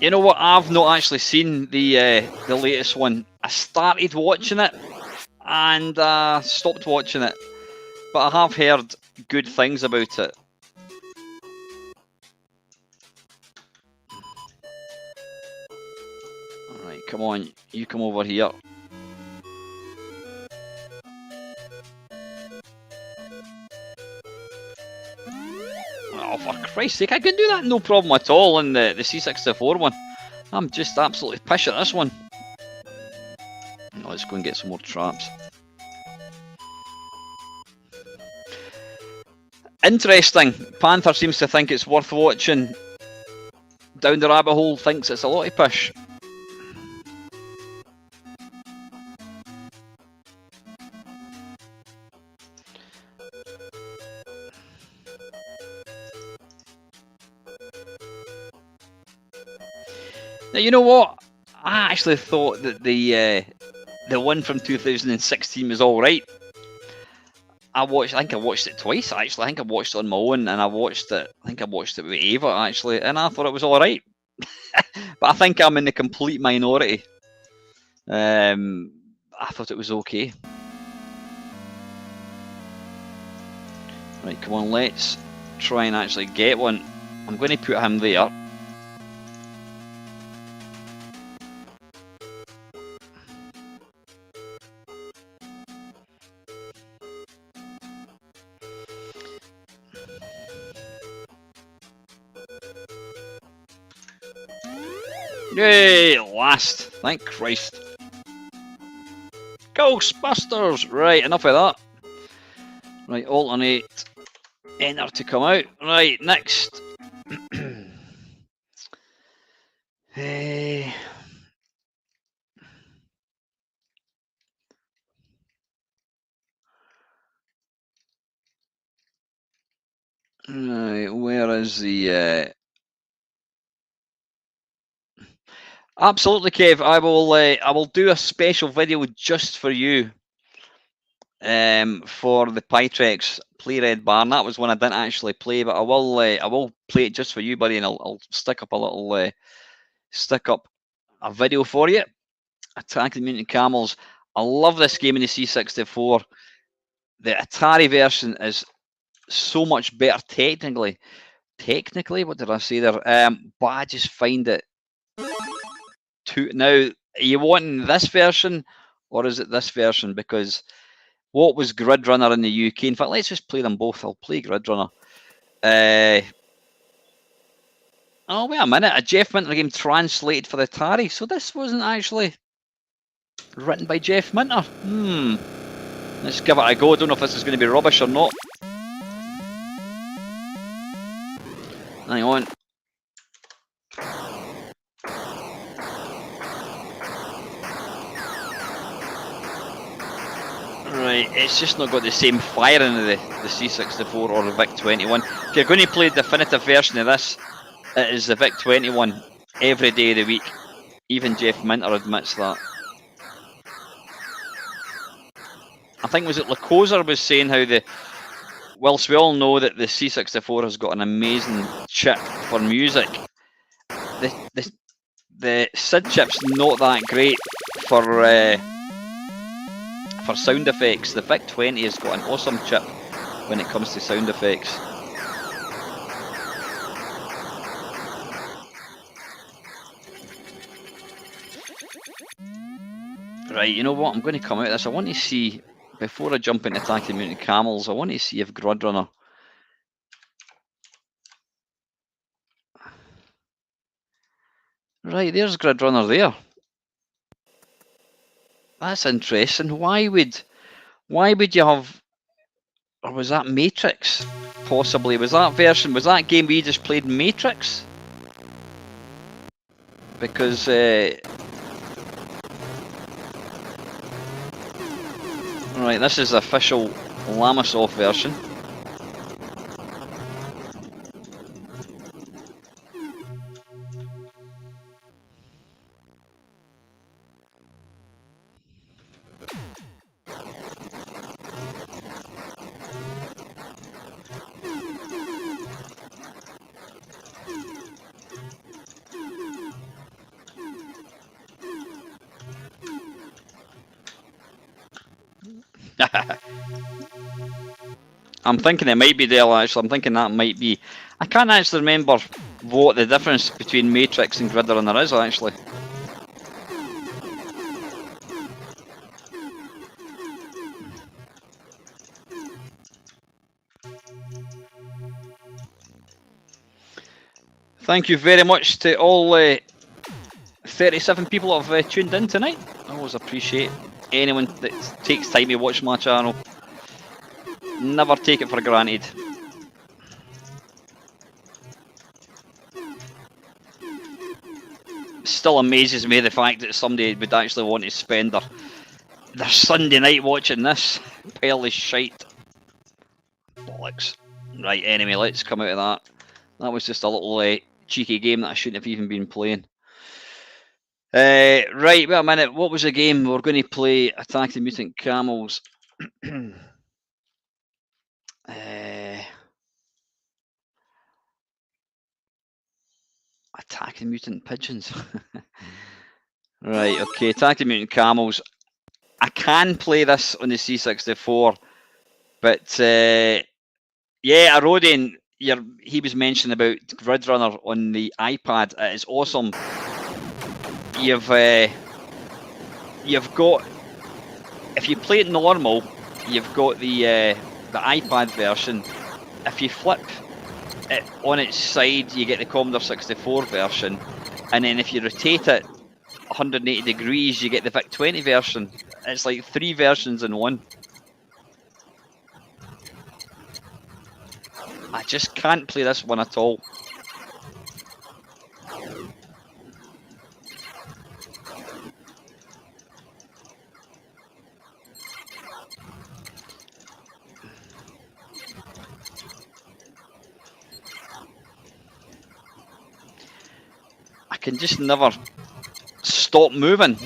You know what? I've not actually seen the latest one. I started watching it and stopped watching it, but I have heard good things about it. Alright, come on, you come over here. Oh, for Christ's sake, I can do that no problem at all in the C64 one. I'm just absolutely pish at this one. Let's go and get some more traps. Interesting. Panther seems to think it's worth watching. Down the rabbit hole thinks it's a lot of push. Now you know what? I actually thought that the one from 2016 was all right. I think I watched it twice actually. I think I watched it on my own, and I think I watched it with Ava actually, and I thought it was all right. But I think I'm in the complete minority. I thought it was okay. Right, come on, let's try and actually get one. I'm going to put him there. Yay, last. Thank Christ. Ghostbusters! Right, enough of that. Right, alternate. Enter to come out. Right, next. Hey. Right, where is the... Absolutely, Kev. I will do a special video just for you. For the Pytrex Play Red Barn. That was one I didn't actually play, but I will play it just for you, buddy, and I'll stick up a little video for you. Attack the Mutant Camels. I love this game in the C64. The Atari version is so much better technically. What did I say there? But I just find it too. Now, are you wanting this version or is it this version? Because what was Grid Runner in the UK? In fact, let's just play them both. I'll play Grid Runner. Oh, wait a minute. A Jeff Minter game translated for the Atari. So this wasn't actually written by Jeff Minter. Let's give it a go. I don't know if this is going to be rubbish or not. Hang on. Right, it's just not got the same fire in the C64 or the VIC-21. If you're going to play the definitive version of this, it is the VIC-21 every day of the week. Even Jeff Minter admits that. I think was it Lacozer was saying how whilst we all know that the C64 has got an amazing chip for music, the SID chip's not that great for sound effects. The VIC-20 has got an awesome chip when it comes to sound effects. Right, you know what? I'm going to come out of this. I want to see, before I jump into Attack the Mutant Camels, I want to see if Grid Runner... Right, there's Grid Runner there. That's interesting. Why would you have... Or was that Matrix? Possibly. Was that game we just played Matrix? Because... Right, this is the official Lamasoft version. I'm thinking it might be there actually. I'm thinking that might be. I can't actually remember what the difference between Matrix and Grid Runner is actually. Thank you very much to all 37 people that have tuned in tonight. I always appreciate anyone that takes time to watch my channel. Never take it for granted. Still amazes me the fact that somebody would actually want to spend their Sunday night watching this pile of shite. Bollocks. Right, anyway, let's come out of that. That was just a little cheeky game that I shouldn't have even been playing. Right, wait a minute. What was the game? We're going to play Attack the Mutant Camels. Attack the Mutant Pigeons. Right, okay. Attack the Mutant Camels. I can play this on the C64, but yeah, Arodian, he was mentioning about Grid Runner on the iPad. It is awesome. You've got, if you play it normal, you've got the iPad version. If you flip it on its side, you get the Commodore 64 version, and then if you rotate it 180 degrees, you get the VIC-20 version. It's like 3 versions in one. I just can't play this one at all. I can just never stop moving.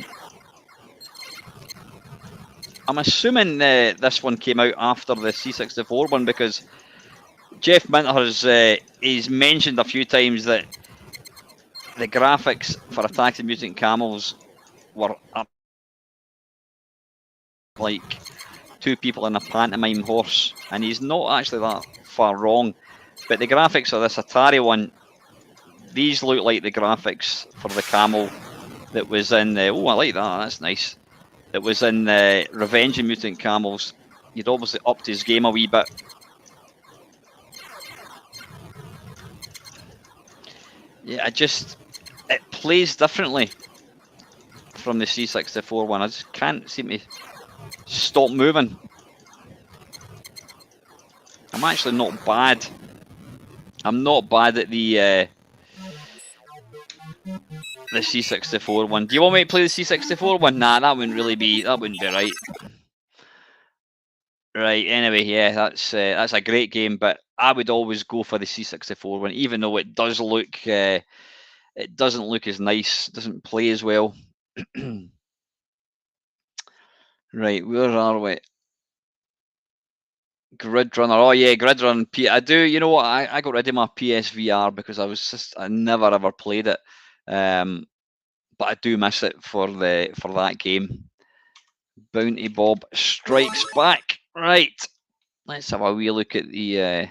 I'm assuming this one came out after the C64 one, because Jeff Minter has mentioned a few times that the graphics for Attack the Mutant Camels were up like 2 people in a pantomime horse, and he's not actually that far wrong. But the graphics of this Atari one, these look like the graphics for the camel that was in oh, I like that, that's nice. That was in Revenge of Mutant Camels. He'd obviously upped his game a wee bit. Yeah, it plays differently from the C64 one. I just can't seem to stop moving. I'm actually not bad. I'm not bad at the C64 one. Do you want me to play the C64 one? Nah, that wouldn't be right. Right. Anyway, yeah, that's a great game, but I would always go for the C64 one, even though it does look it doesn't look as nice, doesn't play as well. Right, where are we? Grid Runner. Oh yeah, Grid Runner. I do. You know what? I got rid of my PSVR because I never ever played it. But I do miss it for that game. Bounty Bob Strikes Back. Right. Let's have a wee look at the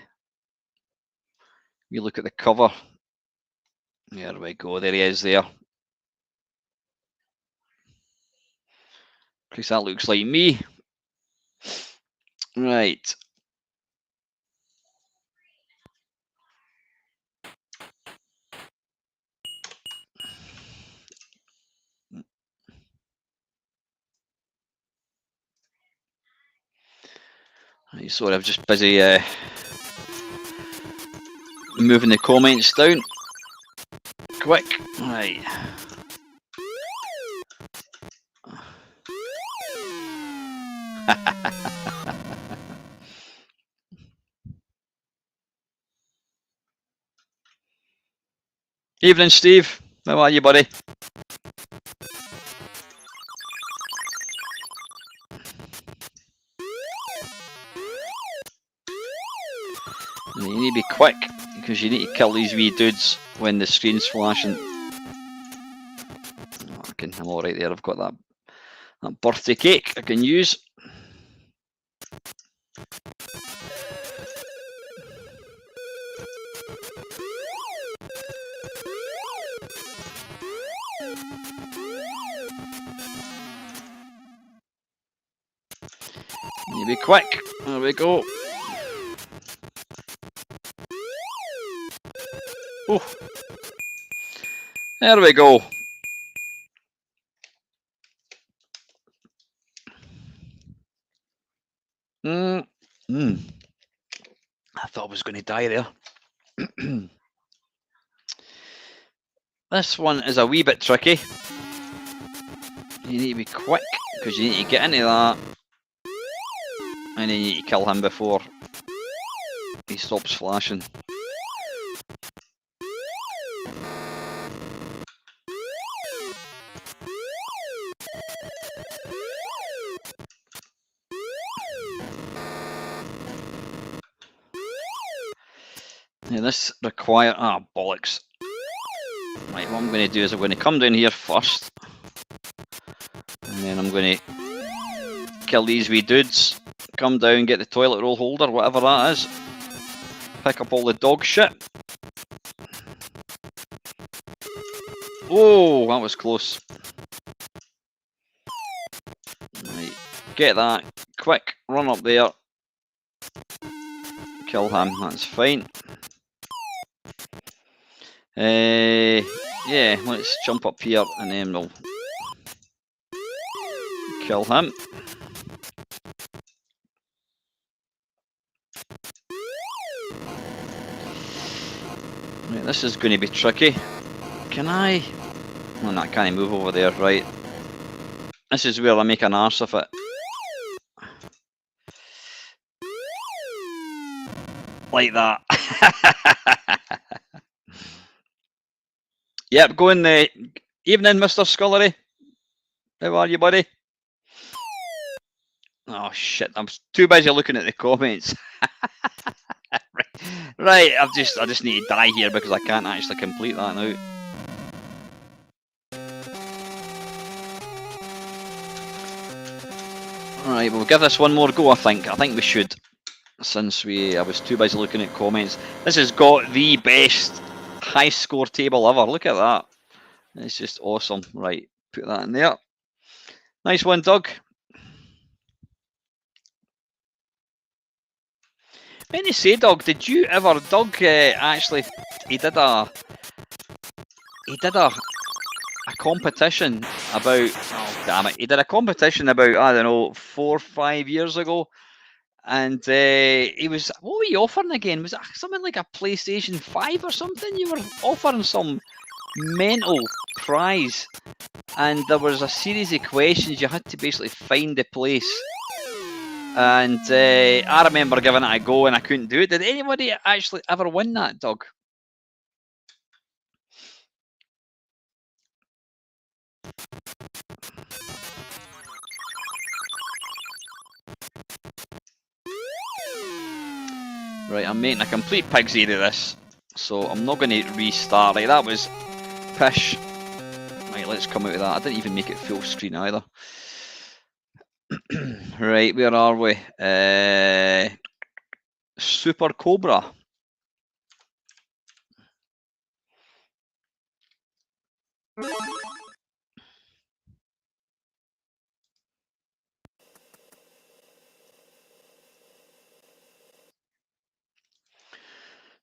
cover. There we go. There he is there. Because that looks like me. Right. Right, sorry, I'm just busy moving the comments down. Quick. Right. Evening, Steve. How are you, buddy? You need to be quick because you need to kill these wee dudes when the screen's flashing. I'm all right there. I've got that birthday cake I can use. You be quick. There we go. Ooh. There we go. I thought I was going to die there. This one is a wee bit tricky. You need to be quick, because you need to get into that. And then you need to kill him before he stops flashing. Now this requires... ah, bollocks. Right, what I'm going to do is I'm going to come down here first. And then I'm going to kill these wee dudes. Come down, get the toilet roll holder, whatever that is. Pick up all the dog shit. Oh, that was close. Right, get that. Quick, run up there. Kill him, that's fine. Yeah, let's jump up here and then we'll kill him. Right, this is going to be tricky. Can I? Oh, no, I can't move over there, right. This is where I make an arse of it. Like that. Yep, going the evening, Mr. Scullery. How are you, buddy? Oh shit, I'm too busy looking at the comments. Right, I just need to die here because I can't actually complete that now. Alright, we'll give this one more go, I think. I think we should. Since I was too busy looking at comments. This has got the best high score table ever. Look at that. It's just awesome. Right, put that in there. Nice one, Doug. When you say, Doug, did you ever, Doug actually, he did a competition about, oh damn it, he did a competition about, I don't know, 4 or 5 years ago. And he was, what were you offering again? Was it something like a PlayStation 5 or something? You were offering some mental prize. And there was a series of questions. You had to basically find the place. And I remember giving it a go and I couldn't do it. Did anybody actually ever win that, Doug? Right, I'm making a complete pig's ear of this, so I'm not going to restart. Right, that was pish. Right, let's come out of that. I didn't even make it full screen either. Right, where are we? Super Cobra.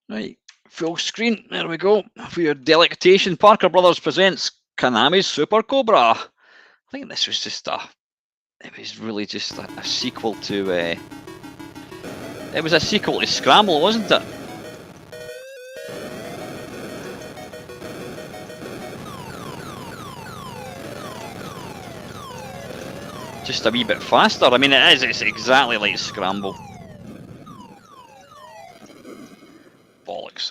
Right, full screen, there we go. For your delectation, Parker Brothers presents Konami's Super Cobra. I think this was just it was really just a sequel to, it was a sequel to Scramble, wasn't it? Just a wee bit faster. I mean, it's exactly like Scramble. Bollocks.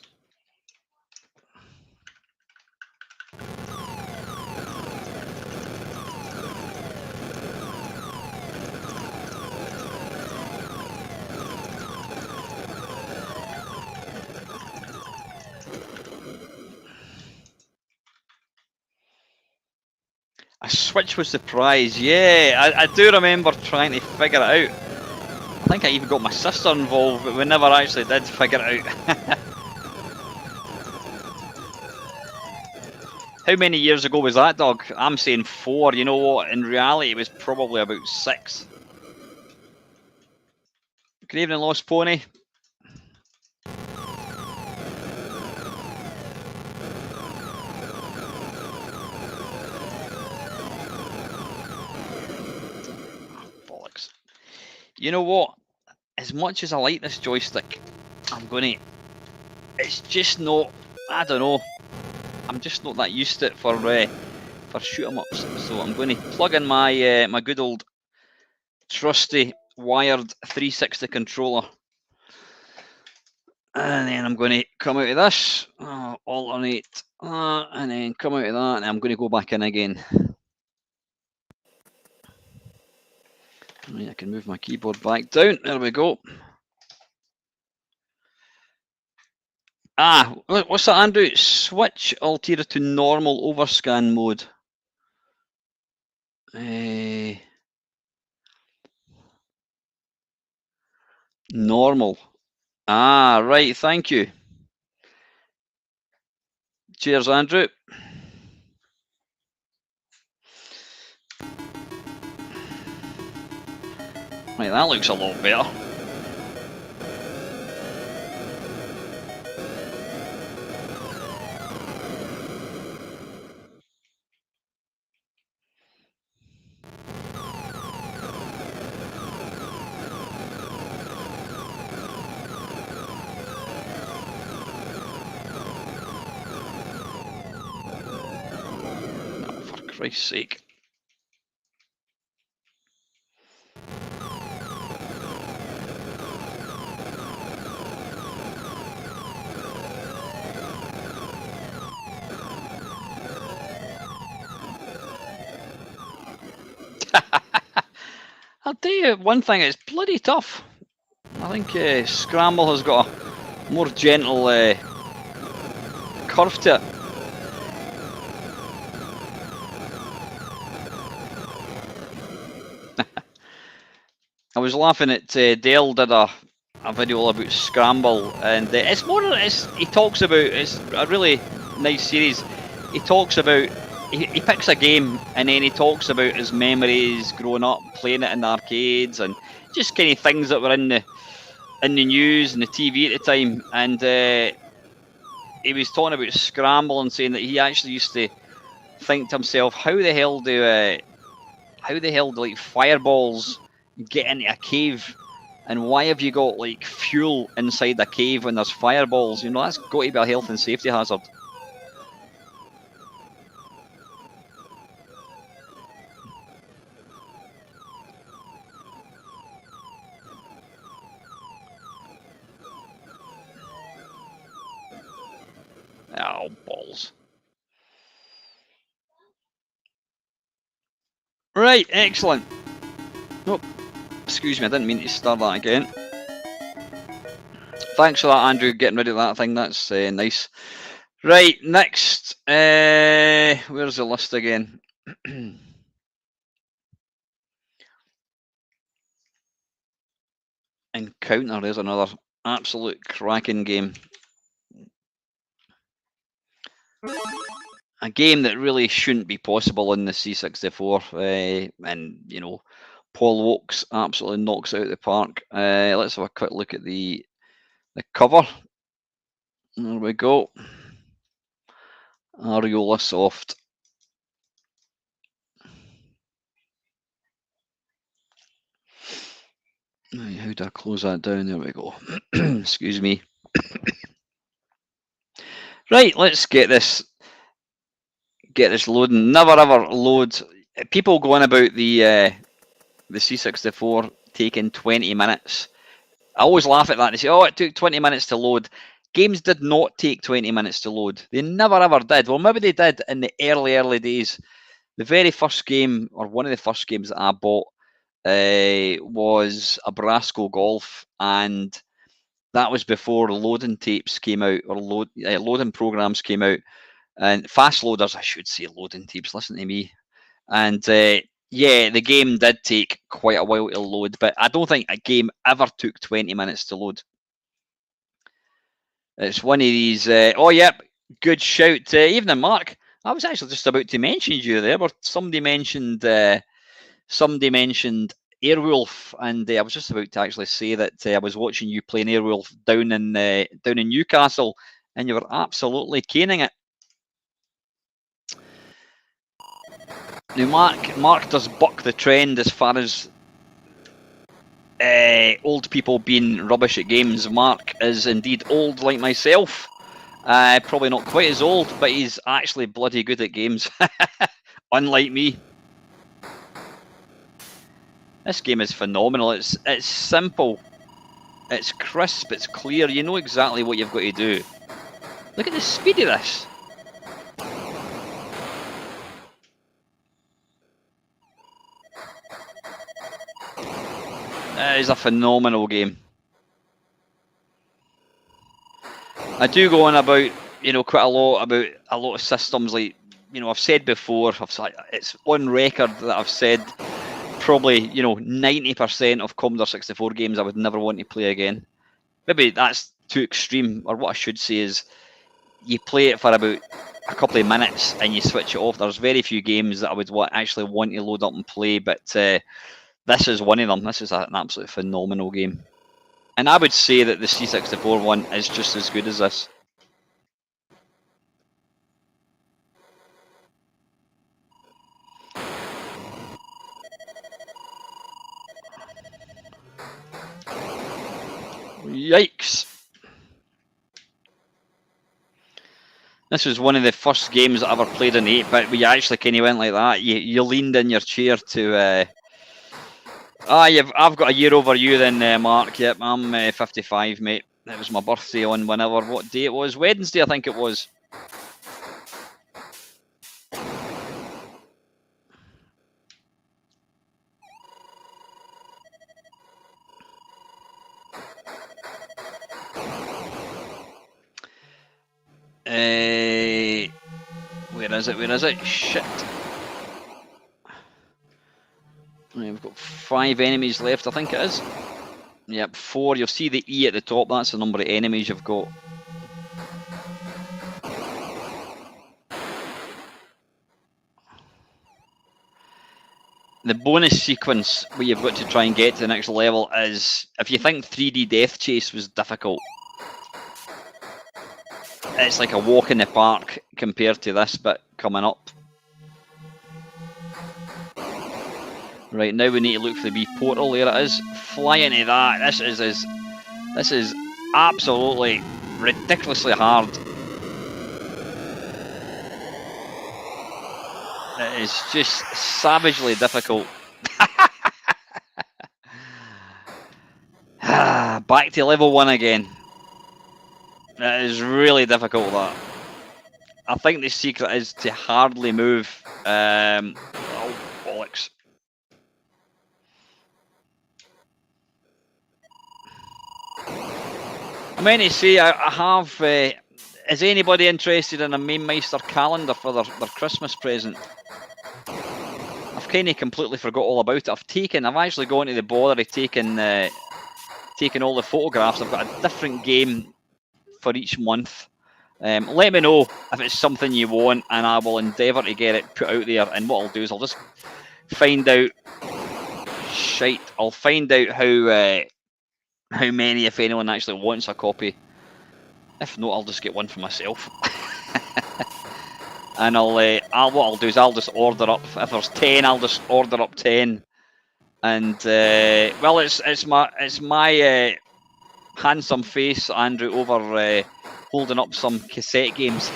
A switch was the prize, yeah. I do remember trying to figure it out. I think I even got my sister involved, but we never actually did figure it out. How many years ago was that, Doug? I'm saying 4. You know what? In reality, it was probably about 6. Good evening, Lost Pony. Bollocks. You know what? As much as I like this joystick, it's just not, I don't know. I'm just not that used to it for shoot 'em ups. So I'm going to plug in my my good old trusty wired 360 controller, and then I'm going to come out of this, alternate, and then come out of that, and I'm going to go back in again. Right, I can move my keyboard back down. There we go. What's that, Andrew? Switch Altera to normal overscan mode. Normal. Right, thank you. Cheers, Andrew. Right, that looks a lot better. For Christ's sake. I'll tell you one thing, it's bloody tough. I think Scramble has got a more gentle curve to it. I was laughing at Dale did a video all about Scramble, and he talks about, it's a really nice series. He talks about, he picks a game and then he talks about his memories growing up playing it in the arcades and just kind of things that were in the news and the TV at the time. And he was talking about Scramble and saying that he actually used to think to himself, how the hell do like fireballs get into a cave, and why have you got like fuel inside a cave when there's fireballs? You know, that's got to be a health and safety hazard. Oh, balls. Right, excellent. Oh, excuse me, I didn't mean to start that again. Thanks for that, Andrew, getting rid of that thing. That's nice. Right, next. Where's the list again? Encounter is another absolute cracking game. A game that really shouldn't be possible in the C64, and you know, Paul Oakes absolutely knocks it out of the park. Let's have a quick look at the cover. There we go. Areola Soft. Right, how do I close that down? There we go. Excuse me. Right, let's get this loading. Never ever load. People go on about the C64 taking 20 minutes. I always laugh at that. They say, "Oh, it took 20 minutes to load." Games did not take 20 minutes to load. They never ever did. Well, maybe they did in the early days. The very first game, or one of the first games that I bought, was a Brasco Golf, and that was before loading tapes came out, or loading programs came out, and fast loaders, I should say, loading tapes. Listen to me. And yeah, the game did take quite a while to load, but I don't think a game ever took 20 minutes to load. It's one of these. Oh, yep, good shout. Evening, Mark. I was actually just about to mention you there, but somebody mentioned Airwolf, and I was just about to actually say that I was watching you playing Airwolf down in Newcastle, and you were absolutely caning it. Now, Mark does buck the trend as far as old people being rubbish at games. Mark is indeed old like myself, Probably not quite as old, but he's actually bloody good at games. Unlike me. This game is phenomenal. It's simple. It's crisp. It's clear. You know exactly what you've got to do. Look at the speed of this. It is a phenomenal game. I do go on about, you know, quite a lot about a lot of systems. Like, you know, I've said before, it's on record that I've said probably, you know, 90% of Commodore 64 games I would never want to play again. Maybe that's too extreme, or what I should say is you play it for about a couple of minutes and you switch it off. There's very few games that I would actually want to load up and play, but this is one of them. This is an absolutely phenomenal game. And I would say that the C64 one is just as good as this. Yikes. This was one of the first games I ever played in 8-bit where you actually kind of went like that. You leaned in your chair to... I've got a year over you then, Mark. Yep, I'm 55, mate. It was my birthday on whenever, what day it was? Wednesday, I think it was. Where is it? Where is it? Shit. We've got 5 enemies left, I think it is. Yep, 4. You'll see the E at the top. That's the number of enemies you've got. The bonus sequence where you've got to try and get to the next level is, if you think 3D Death Chase was difficult, it's like a walk in the park compared to this bit coming up. Right, now we need to look for the wee portal. There it is. Fly into that. This is absolutely ridiculously hard. It is just savagely difficult. Back to level 1 again. It is really difficult, that. I think the secret is to hardly move. Oh, bollocks. I meant to say, I have... is anybody interested in a Mamemeister calendar for their Christmas present? I've kind of completely forgot all about it. I've actually gone to the bother of taking all the photographs. I've got a different game for each month. Let me know if it's something you want, and I will endeavour to get it put out there. And what I'll do is I'll just find out... Shite. I'll find out how many, if anyone, actually wants a copy. If not, I'll just get one for myself. And what I'll do is I'll just order up. If there's 10, I'll just order up 10. And well, it's my handsome face, Andrew, over holding up some cassette games.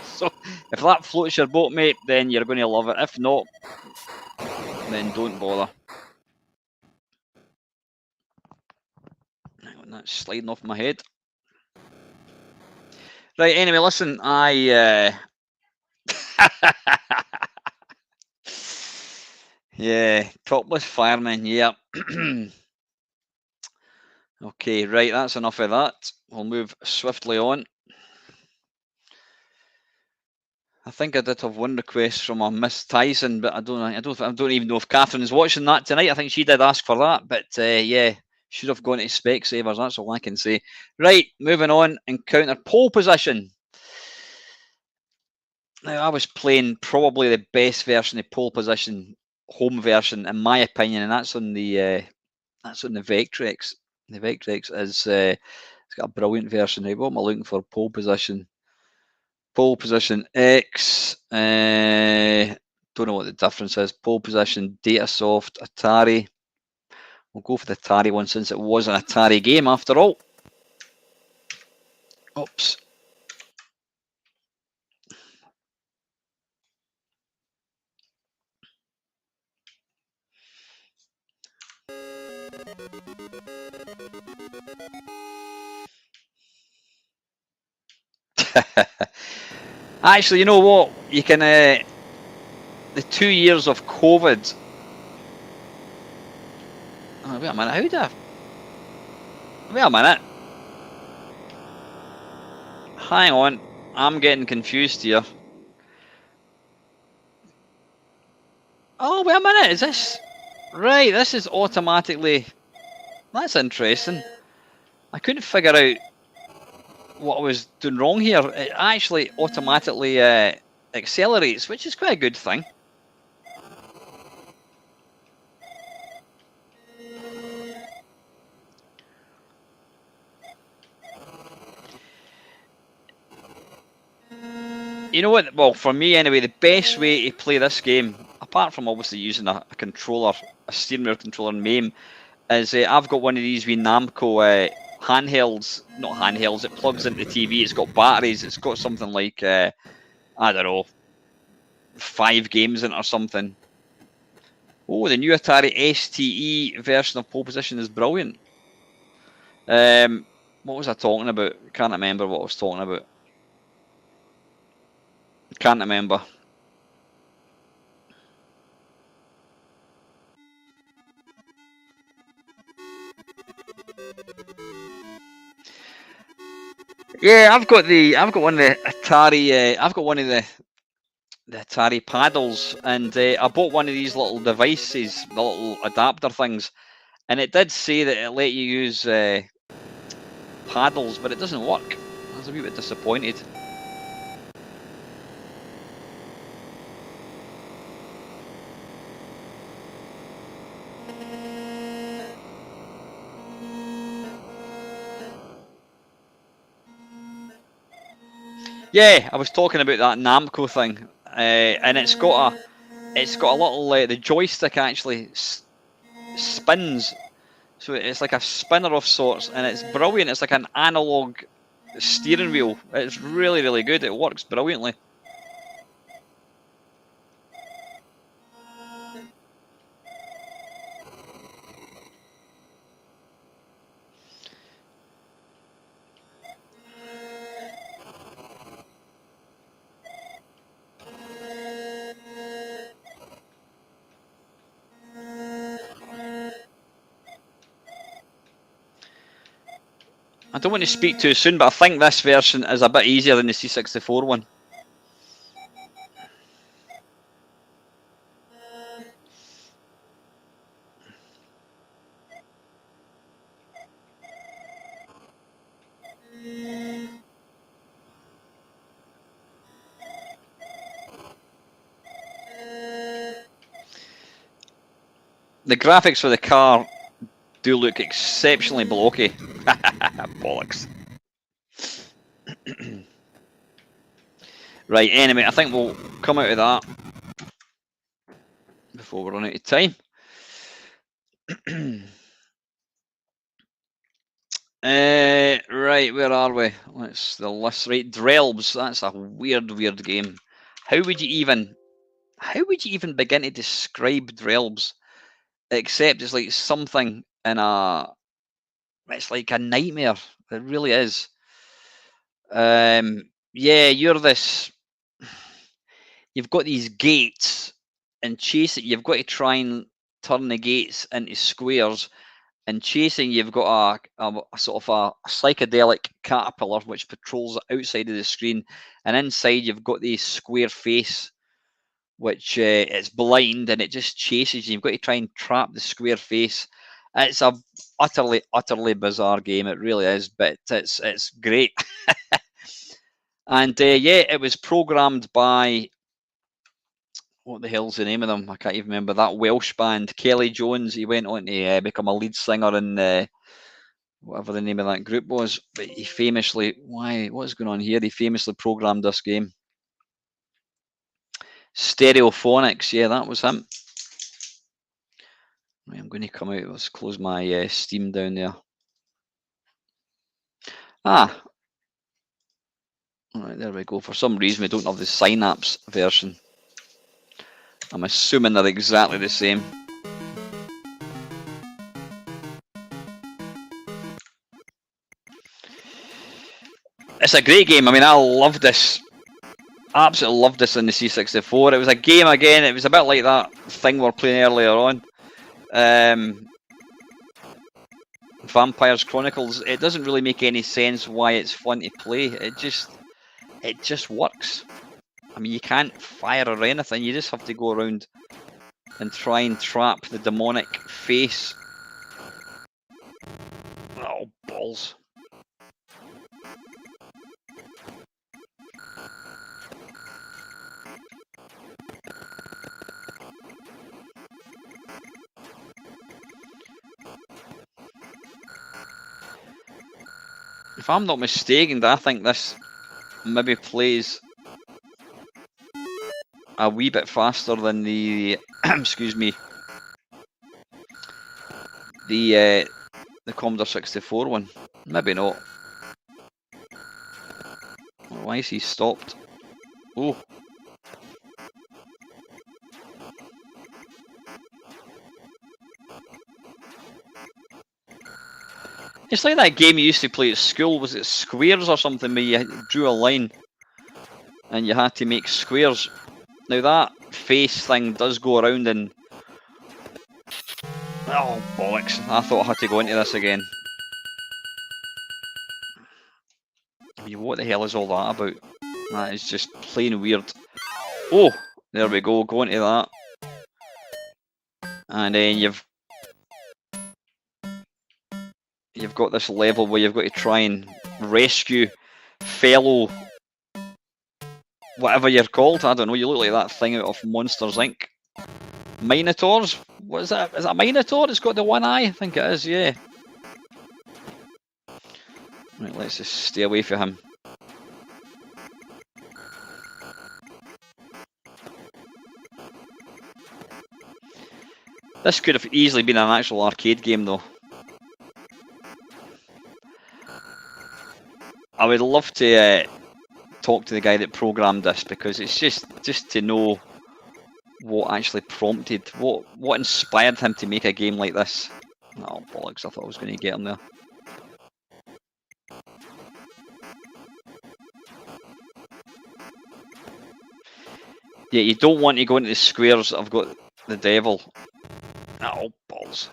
So if that floats your boat, mate, then you're going to love it. If not, then don't bother. Hang on, that's sliding off my head. Right, anyway, listen, yeah, topless fireman, yeah. Okay, right, that's enough of that. We'll move swiftly on. I think I did have one request from a Miss Tyson, but I don't even know if Catherine is watching that tonight. I think she did ask for that, but yeah, should have gone to Specsavers. That's all I can say. Right, moving on. Encounter pole position. Now, I was playing probably the best version of pole position, home version, in my opinion, and that's on the Vectrex. The Vectrex is it's got a brilliant version. Right, what am I looking for? Pole position. Pole position X. Don't know what the difference is. Pole position Datasoft Atari. We'll go for the Atari one since it was an Atari game after all. Oops. Actually, you know what? You can the 2 years of COVID. Oh, wait a minute. How did I? Wait a minute. Hang on. I'm getting confused here. Oh, wait a minute. Is this right? This is automatically. That's interesting. I couldn't figure out what I was doing wrong here. It actually automatically accelerates, which is quite a good thing. You know what? Well, for me anyway, the best way to play this game, apart from obviously using a controller, a steering wheel controller in MAME, is I've got one of these wee Namco handhelds. Not handhelds. It plugs into the TV. It's got batteries. It's got something like I don't know, 5 games in it or something. Oh, the new Atari STE version of Pole Position is brilliant. What was I talking about? Can't remember what I was talking about. Can't remember. Yeah, I've got one of the Atari. I've got one of the Atari paddles, and I bought one of these little devices, the little adapter things, and it did say that it let you use paddles, but it doesn't work. I was a wee bit disappointed. Yeah, I was talking about that Namco thing, and it's got a little the joystick actually spins, so it's like a spinner of sorts, and it's brilliant. It's like an analog steering wheel. It's really, really good. It works brilliantly. I don't want to speak too soon, but I think this version is a bit easier than the C64 one. The graphics for the car do look exceptionally blocky. Bollocks. Right, anyway, I think we'll come out of that before we run out of time. Right, where are we? What's the list? Right, Drelbs. That's a weird game. How would you even begin to describe Drelbs? Except it's like something in a. It's like a nightmare. It really is. Yeah, you're this. You've got these gates, and chasing. You've got to try and turn the gates into squares. And chasing, you've got a sort of a psychedelic caterpillar which patrols the outside of the screen, and inside you've got this square face, which it's blind and it just chases you. You've got to try and trap the square face. It's a utterly bizarre game. It really is, but it's great. And yeah, it was programmed by. What the hell's the name of them? I can't even remember. That Welsh band, Kelly Jones. He went on to become a lead singer in whatever the name of that group was. But he famously, what's going on here? He famously programmed this game. Stereophonics, yeah, that was him. Right, I'm going to come out. Let's close my Steam down there. Ah, all right, there we go. For some reason, we don't have the Synapse version. I'm assuming they're exactly the same. It's a great game. I mean, I love this. Absolutely loved this in the C64. It was a game again. It was a bit like that thing we were playing earlier on. Vampires Chronicles. It doesn't really make any sense why it's fun to play. It just works. I mean, you can't fire or anything. You just have to go around and try and trap the demonic face. Oh, balls. If I'm not mistaken, I think this maybe plays a wee bit faster than the excuse me, the Commodore 64 one. Maybe not. Why is he stopped? Oh. It's like that game you used to play at school. Was it Squares or something where you drew a line and you had to make squares? Now that face thing does go around and... Oh, bollocks. I thought I had to go into this again. I mean, what the hell is all that about? That is just plain weird. Oh, there we go. Go into that. And then you've got this level where you've got to try and rescue fellow... whatever you're called. I don't know. You look like that thing out of Monsters, Inc. Minotaurs? What is that? Is that a Minotaur? It's got the one eye? I think it is, yeah. Right, let's just stay away from him. This could have easily been an actual arcade game, though. I would love to talk to the guy that programmed this, because it's just to know what actually prompted, what inspired him to make a game like this. Oh, bollocks, I thought I was going to get him there. Yeah, you don't want to go into the squares that have got the devil. Oh, balls.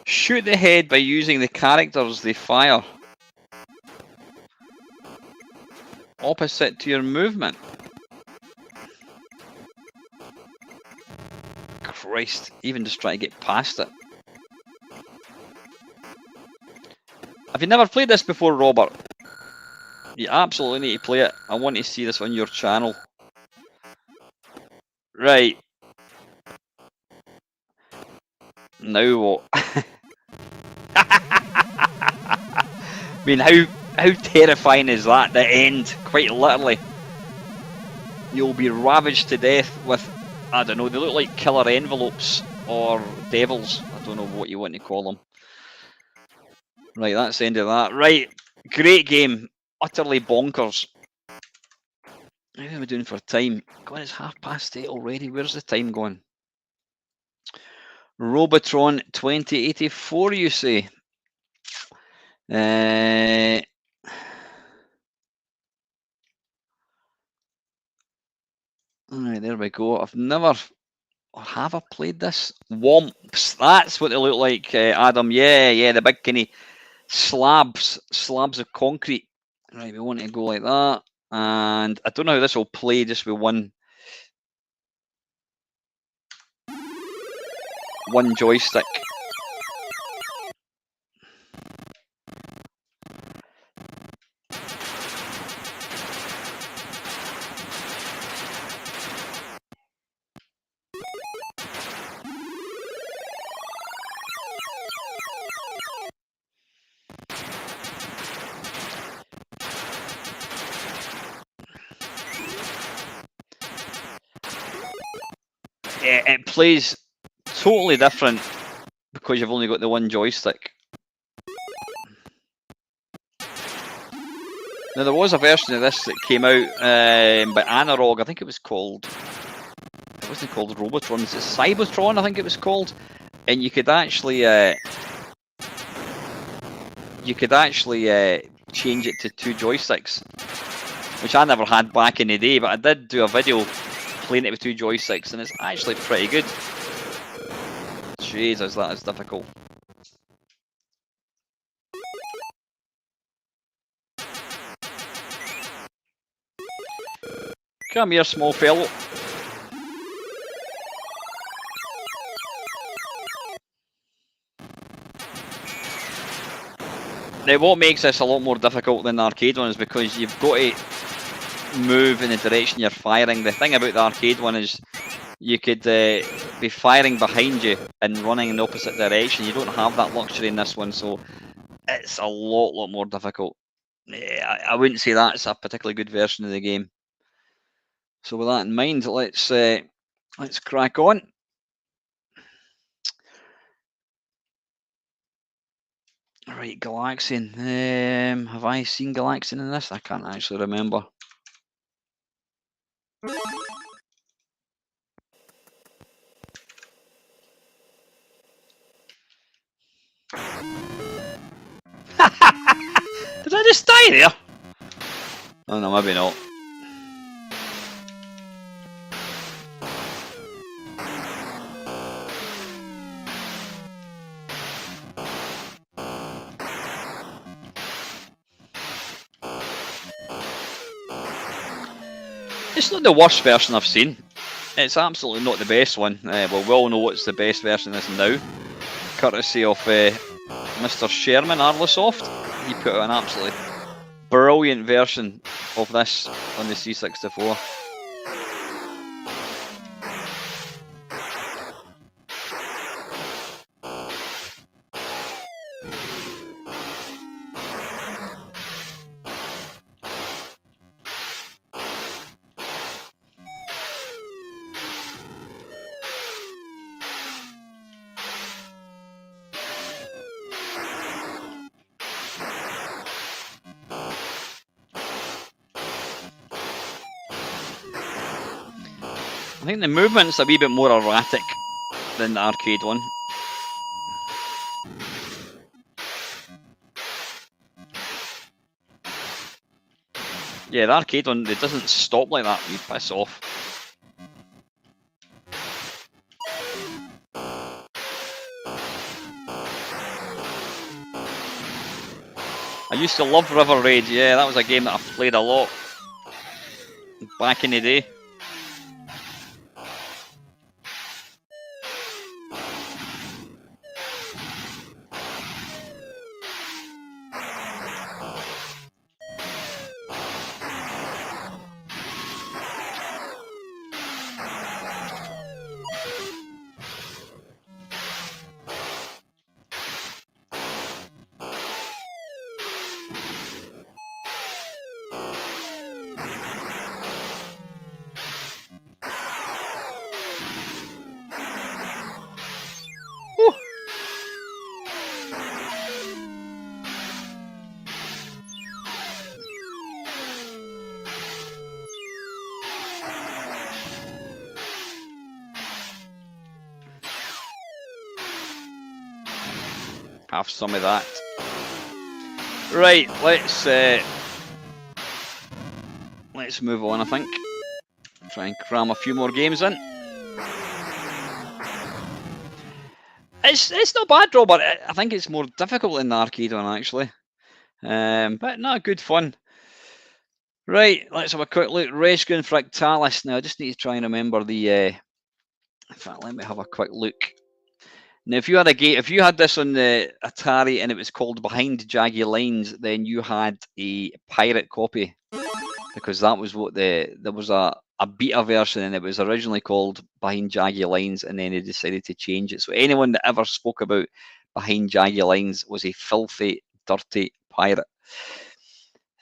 Shoot the head by using the characters they fire. Opposite to your movement. Christ, even just try to get past it. Have you never played this before, Robert? You absolutely need to play it. I want to see this on your channel. Right. Now what? I mean, how terrifying is that? The end, quite literally. You'll be ravaged to death with, I don't know, they look like killer envelopes or devils. I don't know what you want to call them. Right, that's the end of that. Right, great game. Utterly bonkers. How are we doing for time? God, it's 8:30 already. Where's the time going? Robotron 2084, you say? Alright, there we go. I've never, or have I played this? Womps. That's what they look like, Adam. Yeah, the big kinny slabs of concrete. Right, we want to go like that. And I don't know how this will play just with one joystick. It plays totally different because you've only got the one joystick. Now there was a version of this that came out by Analog, I think it was called wasn't called Robotron, it's Cybertron, I think it was called, and you could actually change it to 2 joysticks, which I never had back in the day, but I did do a video playing it with 2 joysticks, and it's actually pretty good. Jesus, that is difficult. Come here, small fellow. Now, what makes this a lot more difficult than the arcade one is because you've got to move in the direction you're firing. The thing about the arcade one is you could be firing behind you and running in the opposite direction. You don't have that luxury in this one, so it's a lot more difficult. I wouldn't say that's a particularly good version of the game. So with that in mind, let's crack on. Right, Galaxian. Have I seen Galaxian in this? I can't actually remember. Did I just die there? Oh no, maybe not. It's not the worst version I've seen. It's absolutely not the best one. Well, we all know what's the best version is now, courtesy of Mr. Sherman Arlosoft. He put out an absolutely brilliant version of this on the C64. I think the movement's a wee bit more erratic than the arcade one. Yeah, the arcade one, it doesn't stop like that, you piss off. I used to love River Raid, yeah, that was a game that I played a lot back in the day. Have some of that. Right, let's move on, I think. Try and cram a few more games in. It's not bad, Robert. I think it's more difficult than the arcade one, actually. But not good fun. Right, let's have a quick look. Rescue and Fractalus. Now, I just need to try and remember the... in fact, let me have a quick look. Now, if you had this on the Atari and it was called Behind Jaggy Lines, then you had a pirate copy, because that was what there was a beta version, and it was originally called Behind Jaggy Lines, and then they decided to change it. So anyone that ever spoke about Behind Jaggy Lines was a filthy, dirty pirate.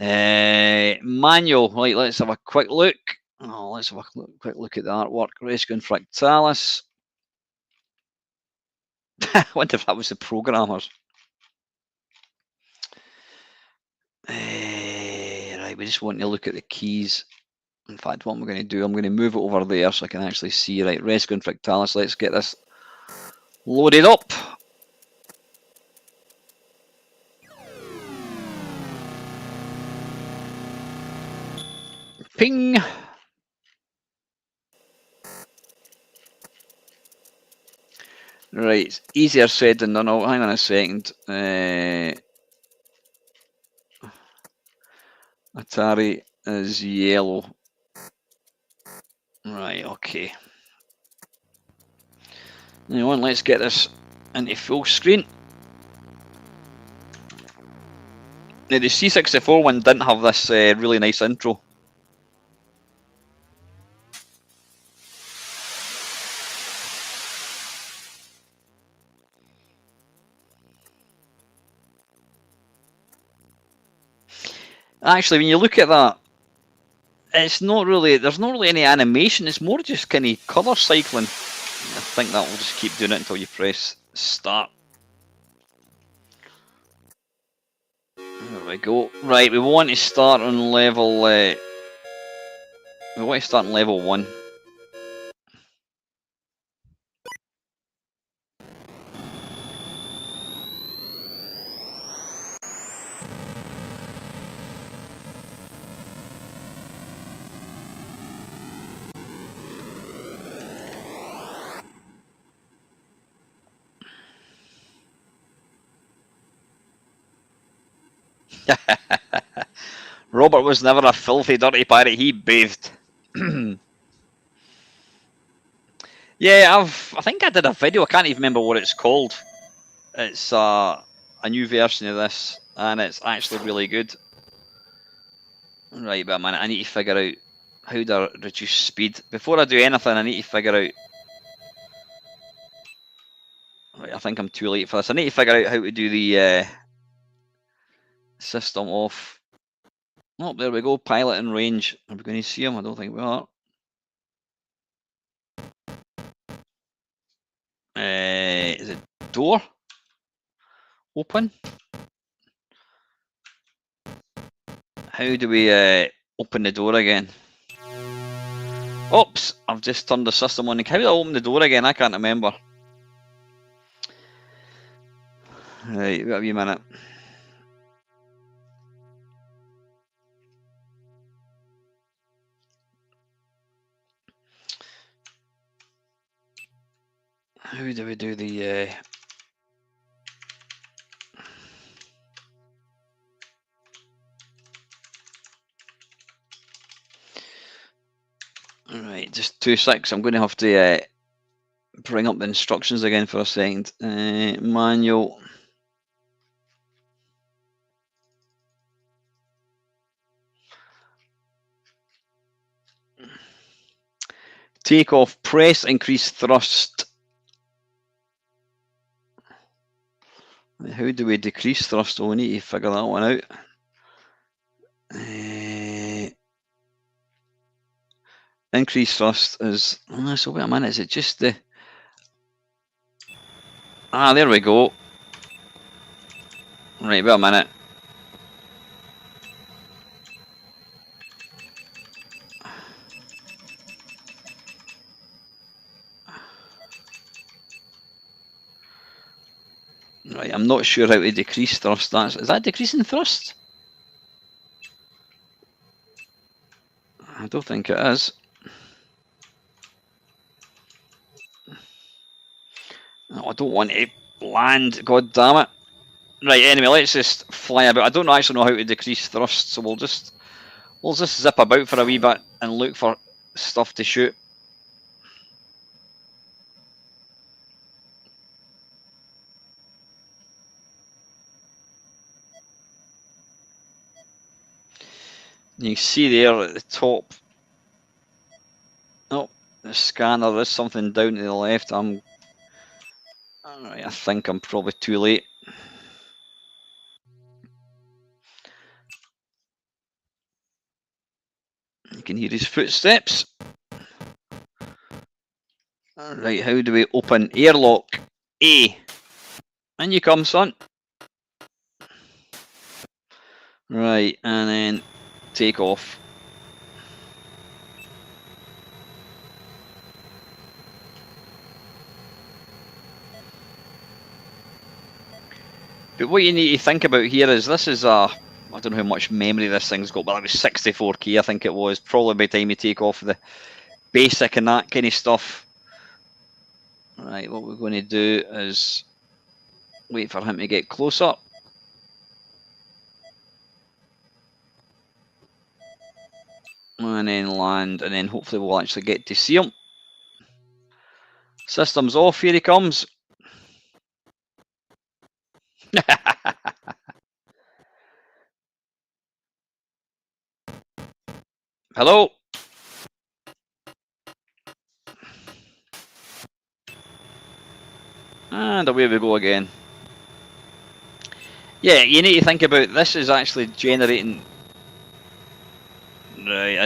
Manual. Right, let's have a quick look. Oh, let's have a quick look at the artwork. Rescue and Fractalus. I wonder if that was the programmers. Right, we just want to look at the keys. In fact, what I'm going to do, I'm going to move it over there so I can actually see. Right, Rescue and Fractalus. Let's get this loaded up. Ping. Right, it's easier said than done. Oh, hang on a second. Atari is yellow. Right, okay. Now on, let's get this into full screen. Now the C64 one didn't have this really nice intro. Actually, when you look at that, it's not really, there's not really any animation, it's more just kind of colour cycling. I think that will just keep doing it until you press start. There we go. Right, we want to start on level, we want to start on level 1. Robert was never a filthy, dirty pirate. He bathed. Yeah, I think I did a video. I can't even remember what it's called. It's a new version of this, and it's actually really good. Right, but a minute. I need to figure out how to reduce speed. Before I do anything, I need to figure out. Right, I think I'm too late for this. I need to figure out how to do the system off. Oh, there we go. Pilot in range. Are we going to see him? I don't think we are. Is it door? Open? How do we open the door again? Oops! I've just turned the system on. How do I open the door again? I can't remember. Right, wait a wee minute. How do we do the... Alright, just 2 seconds. I'm going to have to bring up the instructions again for a second. Manual. Take off, press, increase thrust. How do we decrease thrust? Oh, we need to figure that one out. Increase thrust is... Oh, so wait a minute, is it just the... Ah, there we go. Right, wait a minute. Right, I'm not sure how to decrease thrust. Is that decreasing thrust? I don't think it is. No, I don't want to land, god damn it. Right, anyway, let's just fly about. I don't actually know how to decrease thrust, so we'll just zip about for a wee bit and look for stuff to shoot. You can see there at the top. Oh, the scanner, there's something down to the left. Alright, I think I'm probably too late. You can hear his footsteps. Alright, how do we open airlock? A. In you come, son. Right, and then take off. But what you need to think about here is this is a, I don't know how much memory this thing's got, but that was 64K, I think it was. Probably by the time you take off the basic and that kind of stuff. Right, what we're going to do is wait for him to get closer. And then land, and then hopefully we'll actually get to see him. System's off, here he comes. Hello. And away we go again. Yeah, you need to think about this is actually generating. Right,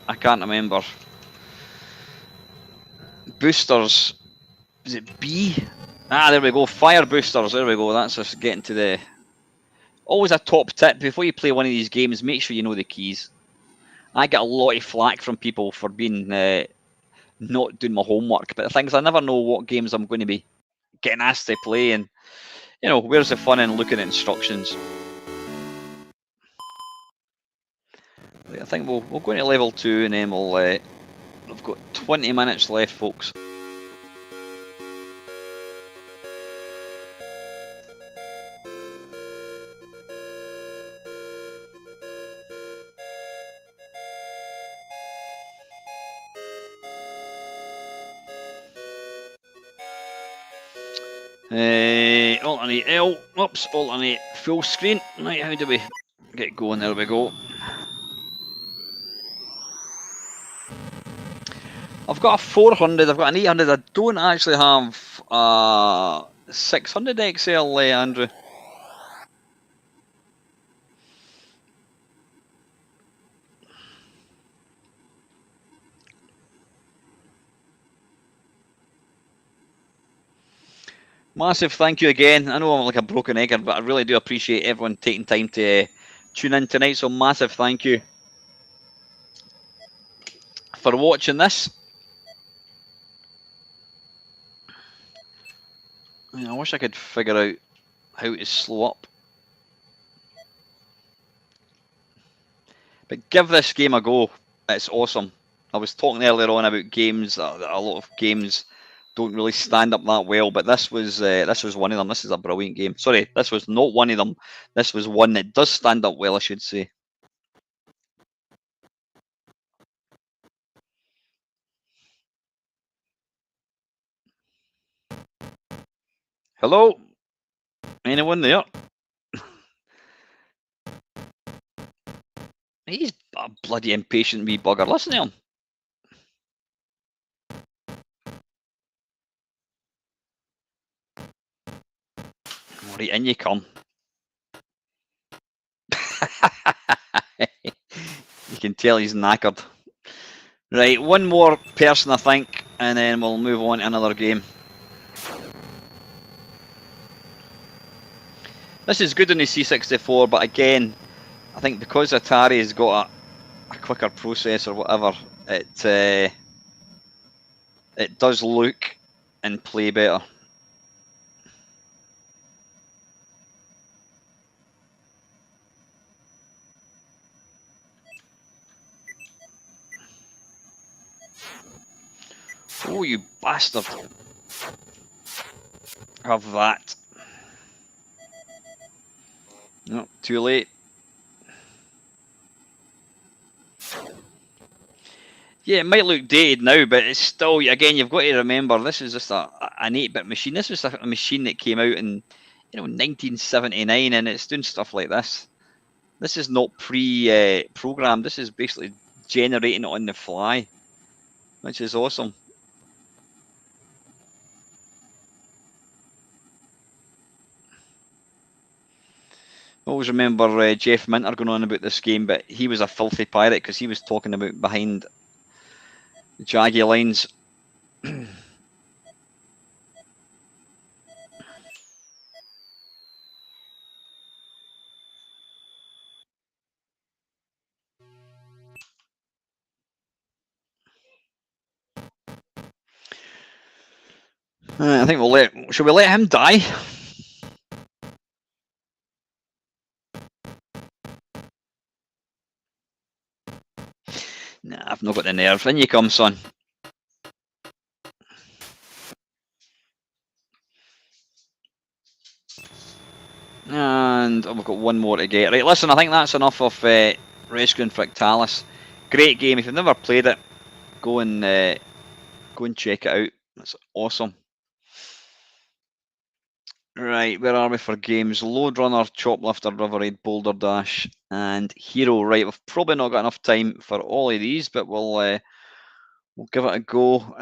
I can't remember. Boosters. Is it B? Ah, there we go. Fire boosters. There we go. That's us getting to the. Always a top tip before you play one of these games. Make sure you know the keys. I get a lot of flack from people for being not doing my homework, but the thing is, I never know what games I'm going to be getting asked to play, and you know, where's the fun in looking at instructions? I think we'll go into level 2, and then we'll. We've got 20 minutes left, folks. Alternate L, oops, alternate full screen. Right, how do we get going? There we go. I've got a 400, I've got an 800, I don't actually have a 600 XL, Andrew. Massive thank you again. I know I'm like a broken egg, but I really do appreciate everyone taking time to tune in tonight, so massive thank you for watching this. I wish I could figure out how to slow up. But give this game a go. It's awesome. I was talking earlier on about games that a lot of games don't really stand up that well, but this was one of them. This is a brilliant game. Sorry, this was not one of them. This was one that does stand up well, I should say. Hello? Anyone there? He's a bloody impatient wee bugger. Listen to him. Right, in you come. You can tell he's knackered. Right, one more person, I think, and then we'll move on to another game. This is good on the C64, but again, I think because Atari has got a quicker process or whatever, it does look and play better. Oh, you bastard. Have that. No, too late. Yeah, it might look dated now, but it's still, again, you've got to remember, this is just an 8-bit machine. This was a machine that came out in 1979, and it's doing stuff like this. This is not pre-programmed. This is basically generating it on the fly, which is awesome. I always remember Jeff Minter going on about this game, but he was a filthy pirate because he was talking about behind the jaggy lines. I think should we let him die? Nah, I've not got the nerve. In you come, son. And we've got one more to get. Right, listen, I think that's enough of Rescuing Fractalus. Great game. If you've never played it, go and check it out. It's awesome. Right, where are we for games? Lode Runner, Choplifter, River Raid, Boulder Dash, and Hero. Right, we've probably not got enough time for all of these, but we'll give it a go.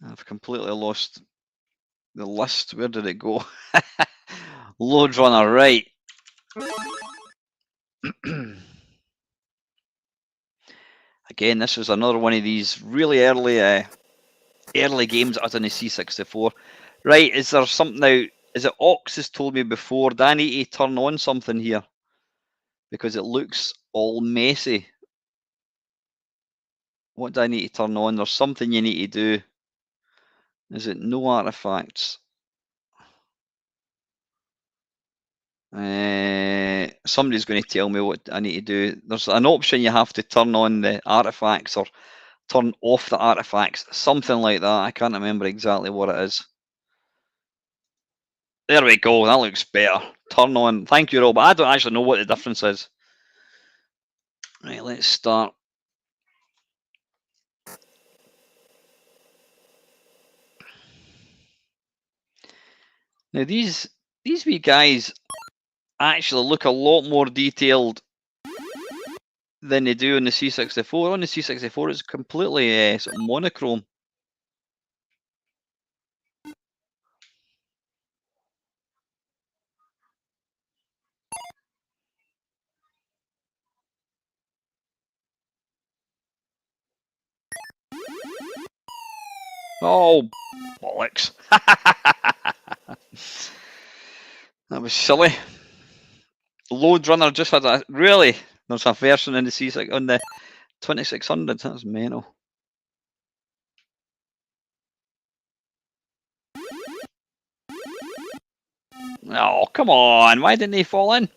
I've completely lost the list. Where did it go? Lode Runner, right. Again, this was another one of these really early games that was on the C64. Right, is there something now? Is it Ox has told me before? Do I need to turn on something here? Because it looks all messy. What do I need to turn on? There's something you need to do. Is it no artifacts? Somebody's going to tell me what I need to do. There's an option you have to turn on the artifacts or turn off the artifacts. Something like that. I can't remember exactly what it is. There we go. That looks better. Turn on. Thank you, Rob. I don't actually know what the difference is. Right, let's start. Now these wee guys actually look a lot more detailed than they do on the C64. On the C64, it's completely sort of monochrome. Oh, bollocks. That was silly. Lode Runner just had a... Really? There's a version in the C6 on the 2600. That's mental. Oh, come on. Why didn't they fall in?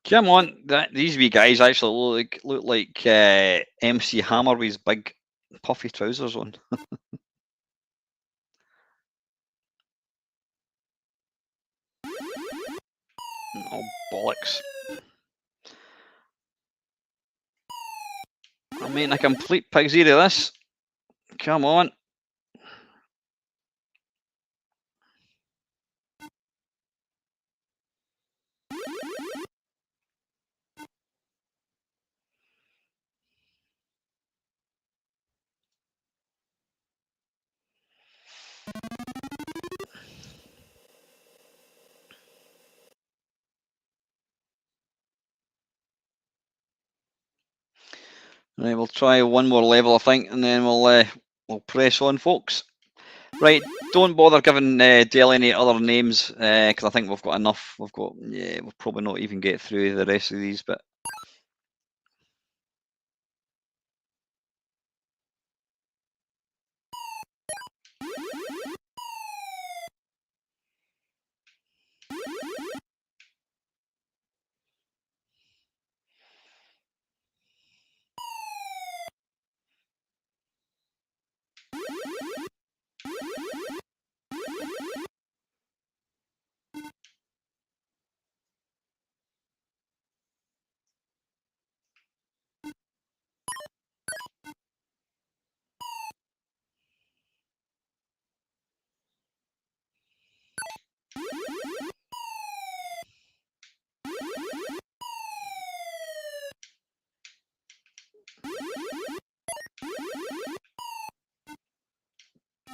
Come on, these wee guys actually look like MC Hammer with his big puffy trousers on. Oh, bollocks. I'm making a complete pig's ear of this. Come on. Right, we'll try one more level, I think, and then we'll press on, folks. Right, don't bother giving Dell any other names because I think we've got enough. We'll probably not even get through the rest of these, but.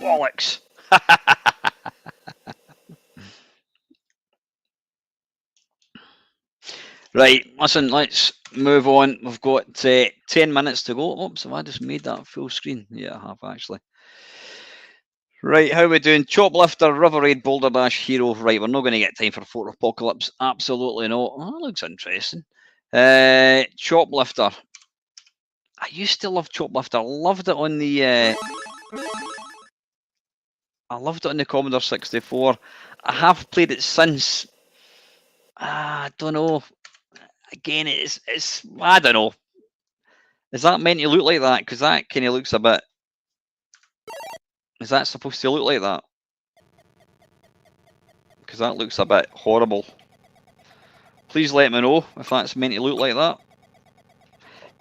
Bollocks! Right, listen, let's move on. We've got 10 minutes to go. Oops, have I just made that full screen? Yeah, I have actually. Right, how are we doing? Choplifter, River Raid, Boulder Dash, Hero. Right, we're not going to get time for Photo Apocalypse. Absolutely not. Oh, that looks interesting. Choplifter. I used to love Choplifter. Loved it on the. I loved it on the Commodore 64. I have played it since. I don't know. Again, it's. I don't know. Is that meant to look like that? Because that kind of looks a bit. Is that supposed to look like that? Because that looks a bit horrible. Please let me know if that's meant to look like that.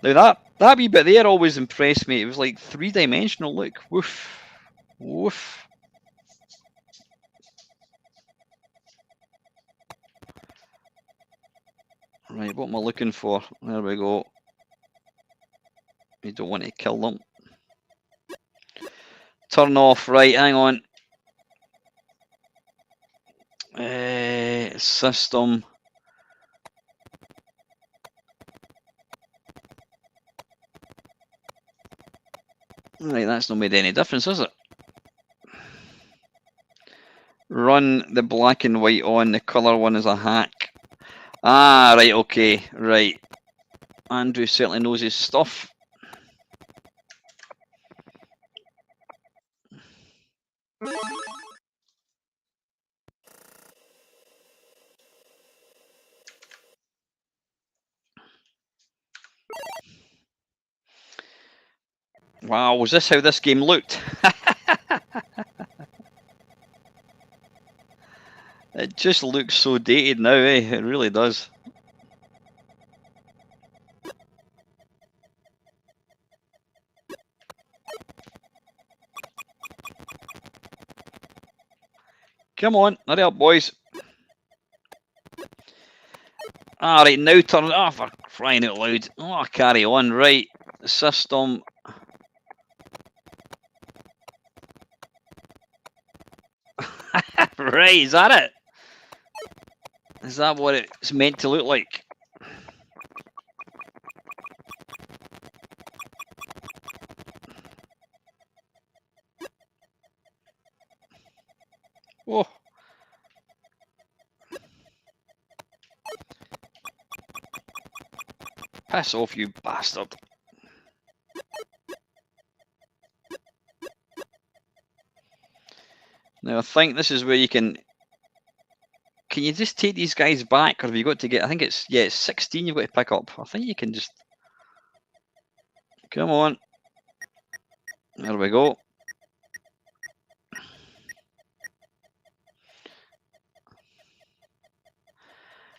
Now that wee bit there always impressed me. It was like 3-dimensional. Look, woof, woof. Right, what am I looking for? There we go. You don't want to kill them. Turn off. Right, hang on. System. Right, that's not made any difference, is it? Run the black and white on. The colour one is a hack. Ah, right, okay, right. Andrew certainly knows his stuff. Wow, was this how this game looked? It just looks so dated now, eh? It really does. Come on, hurry up, boys. Alright, now turn it off, for crying out loud. Oh, carry on, right. System. Right, is that it? Is that what it's meant to look like? Oh. Piss off, you bastard. Now, I think this is where you can... Can you just take these guys back, or have you got to get... I think it's... Yeah, it's 16 you've got to pick up. I think you can just... Come on. There we go.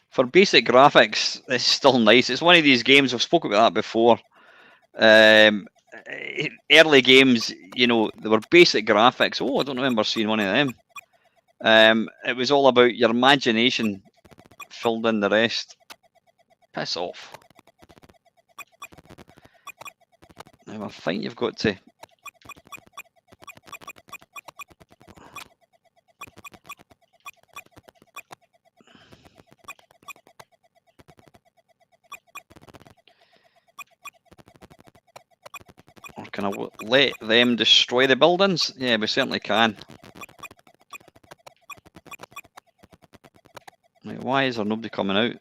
For basic graphics, it's still nice. It's one of these games, I've spoken about that before. Early games, you know, they were basic graphics. Oh, I don't remember seeing one of them. It was all about your imagination filled in the rest. Piss off. Now I think you've got to... Or can I let them destroy the buildings? Yeah, we certainly can. Right, why is there nobody coming out?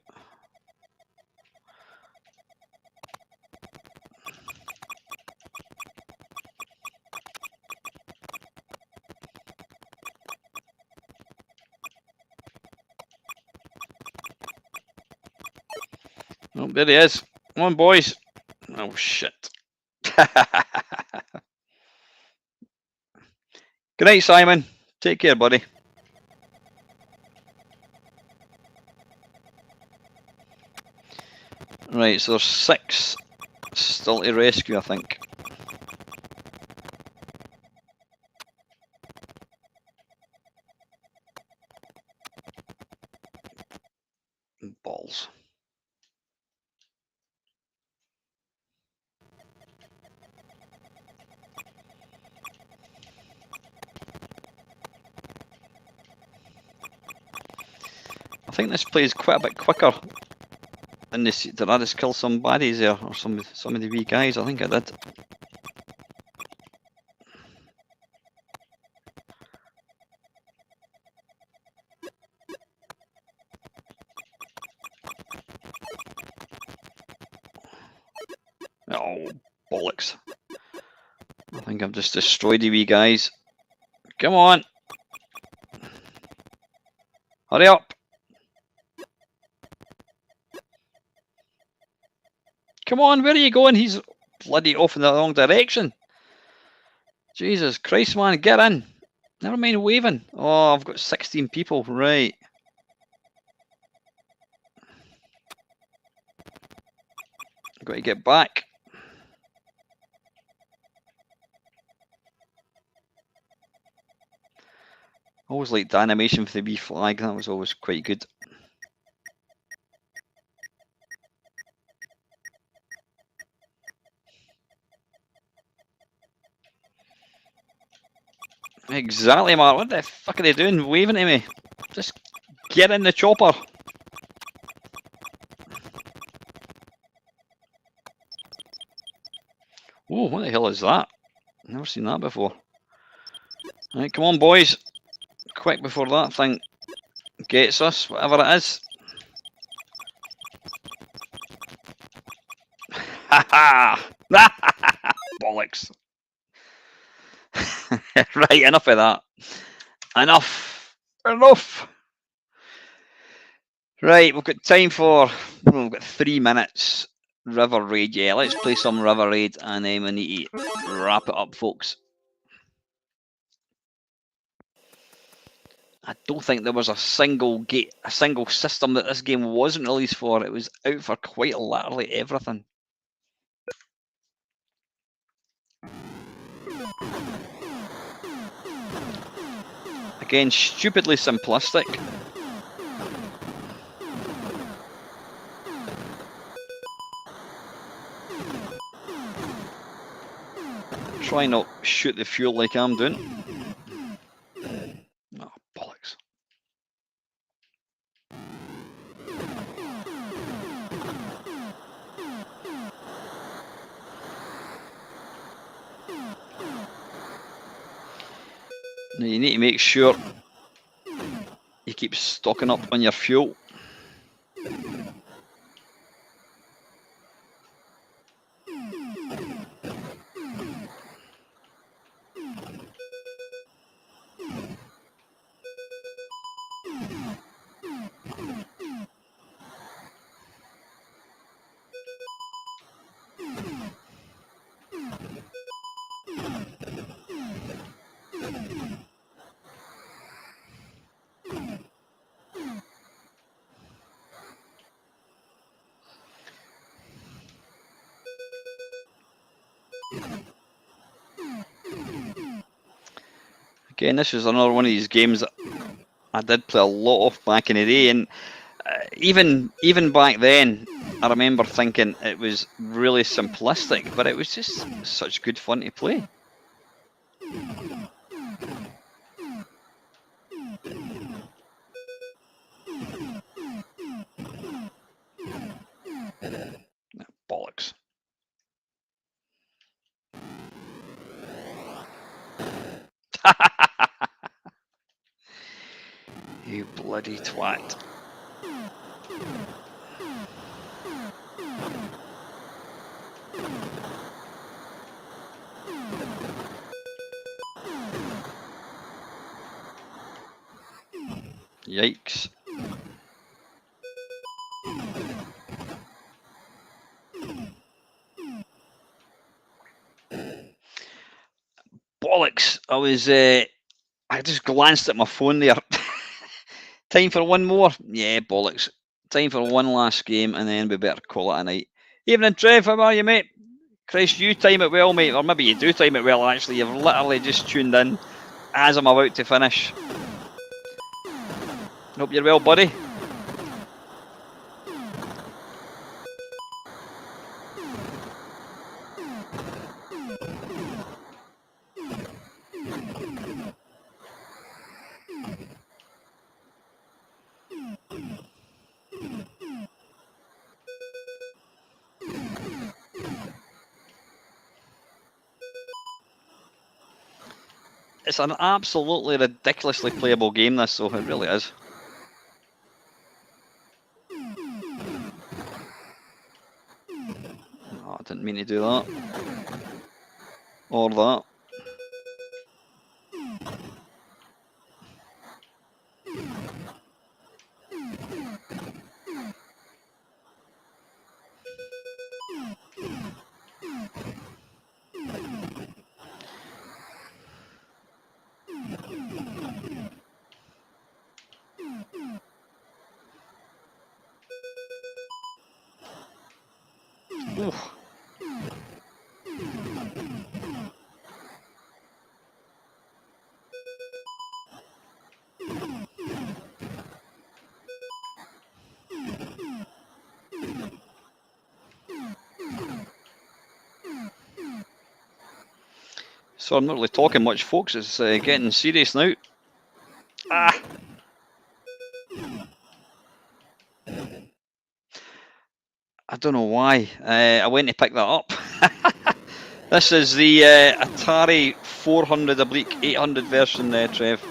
Oh, there he is. Come on, boys. Oh, shit. Good night, Simon. Take care, buddy. Right, so there's 6 still to rescue, I think. Camels. I think this plays quite a bit quicker than this. Did I just kill some baddies there, or some of the wee guys? I think I did. Oh, bollocks. I think I've just destroyed the wee guys. Come on. Hurry up. Come on, where are you going? He's bloody off in the wrong direction. Jesus Christ, man, get in. Never mind waving. Oh, I've got 16 people, right. I've got to get back. Always liked the animation for the wee flag, that was always quite good. Exactly, Mark. What the fuck are they doing? Waving to me. Just get in the chopper. Oh, what the hell is that? Never seen that before. Right, come on, boys. Quick before that thing gets us, whatever it is. Ha ha! Bollocks. Right, enough of that. Enough. Right, we've got time for, we've got 3 minutes. River Raid, yeah, let's play some River Raid and then we need to wrap it up, folks. I don't think there was a single system that this game wasn't released for. It was out for quite literally everything. Again, stupidly simplistic. Try not shoot the fuel like I'm doing. Oh, bollocks. Now you need to make sure you keep stocking up on your fuel. Again, this was another one of these games that I did play a lot of back in the day, and even back then, I remember thinking it was really simplistic, but it was just such good fun to play. Bollocks. You bloody twat. Yikes. Bollocks. I just glanced at my phone there. Time for one more? Yeah, bollocks. Time for one last game and then we better call it a night. Evening, Trev. How are you, mate? Chris, you time it well, mate. Or maybe you do time it well, actually. You've literally just tuned in as I'm about to finish. Hope you're well, buddy. It's an absolutely ridiculously playable game, this, so it really is. Oh, I didn't mean to do that. Or that. Oof. So I'm not really talking much, folks. It's getting serious now. Ah! I don't know why. I went to pick that up. This is the Atari 400/800 version there, Trev.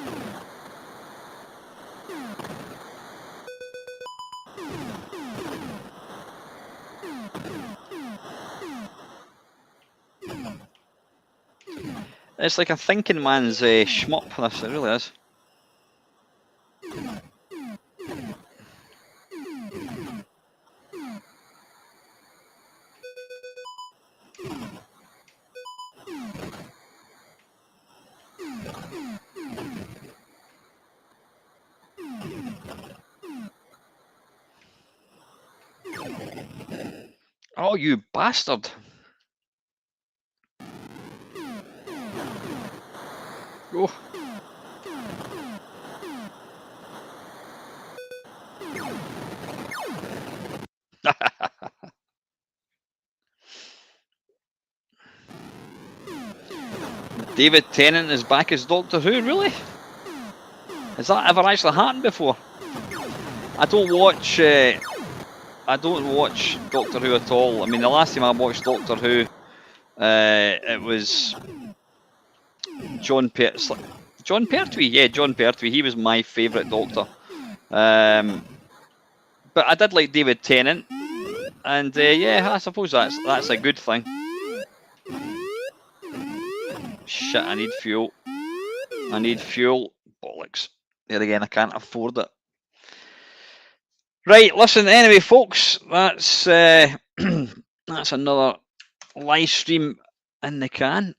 It's like a thinking man's shmup, this, it really is. Oh, you bastard! Oh. David Tennant is back as Doctor Who, really? Has that ever actually happened before? I don't watch Doctor Who at all. I mean, the last time I watched Doctor Who, it was John Pertwee. Yeah, John Pertwee. He was my favourite Doctor. But I did like David Tennant, and yeah, I suppose that's a good thing. Shit, I need fuel. I need fuel. Bollocks. There again, I can't afford it. Right, listen, anyway, folks, that's that's another live stream in the can.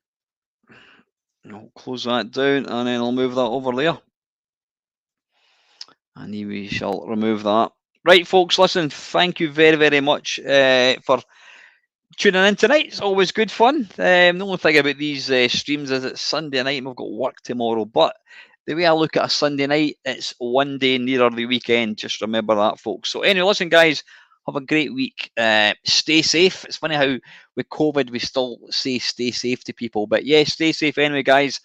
I'll close that down, and then I'll move that over there. And we shall remove that. Right, folks, listen, thank you very, very much for tuning in tonight. It's always good fun. The only thing about these streams is it's Sunday night and we've got work tomorrow. But the way I look at a Sunday night, it's one day nearer the weekend. Just remember that, folks. So anyway, listen, guys, have a great week. Stay safe. It's funny how with COVID, we still say stay safe to people. But yeah, stay safe anyway, guys.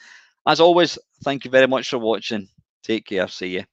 As always, thank you very much for watching. Take care. See you.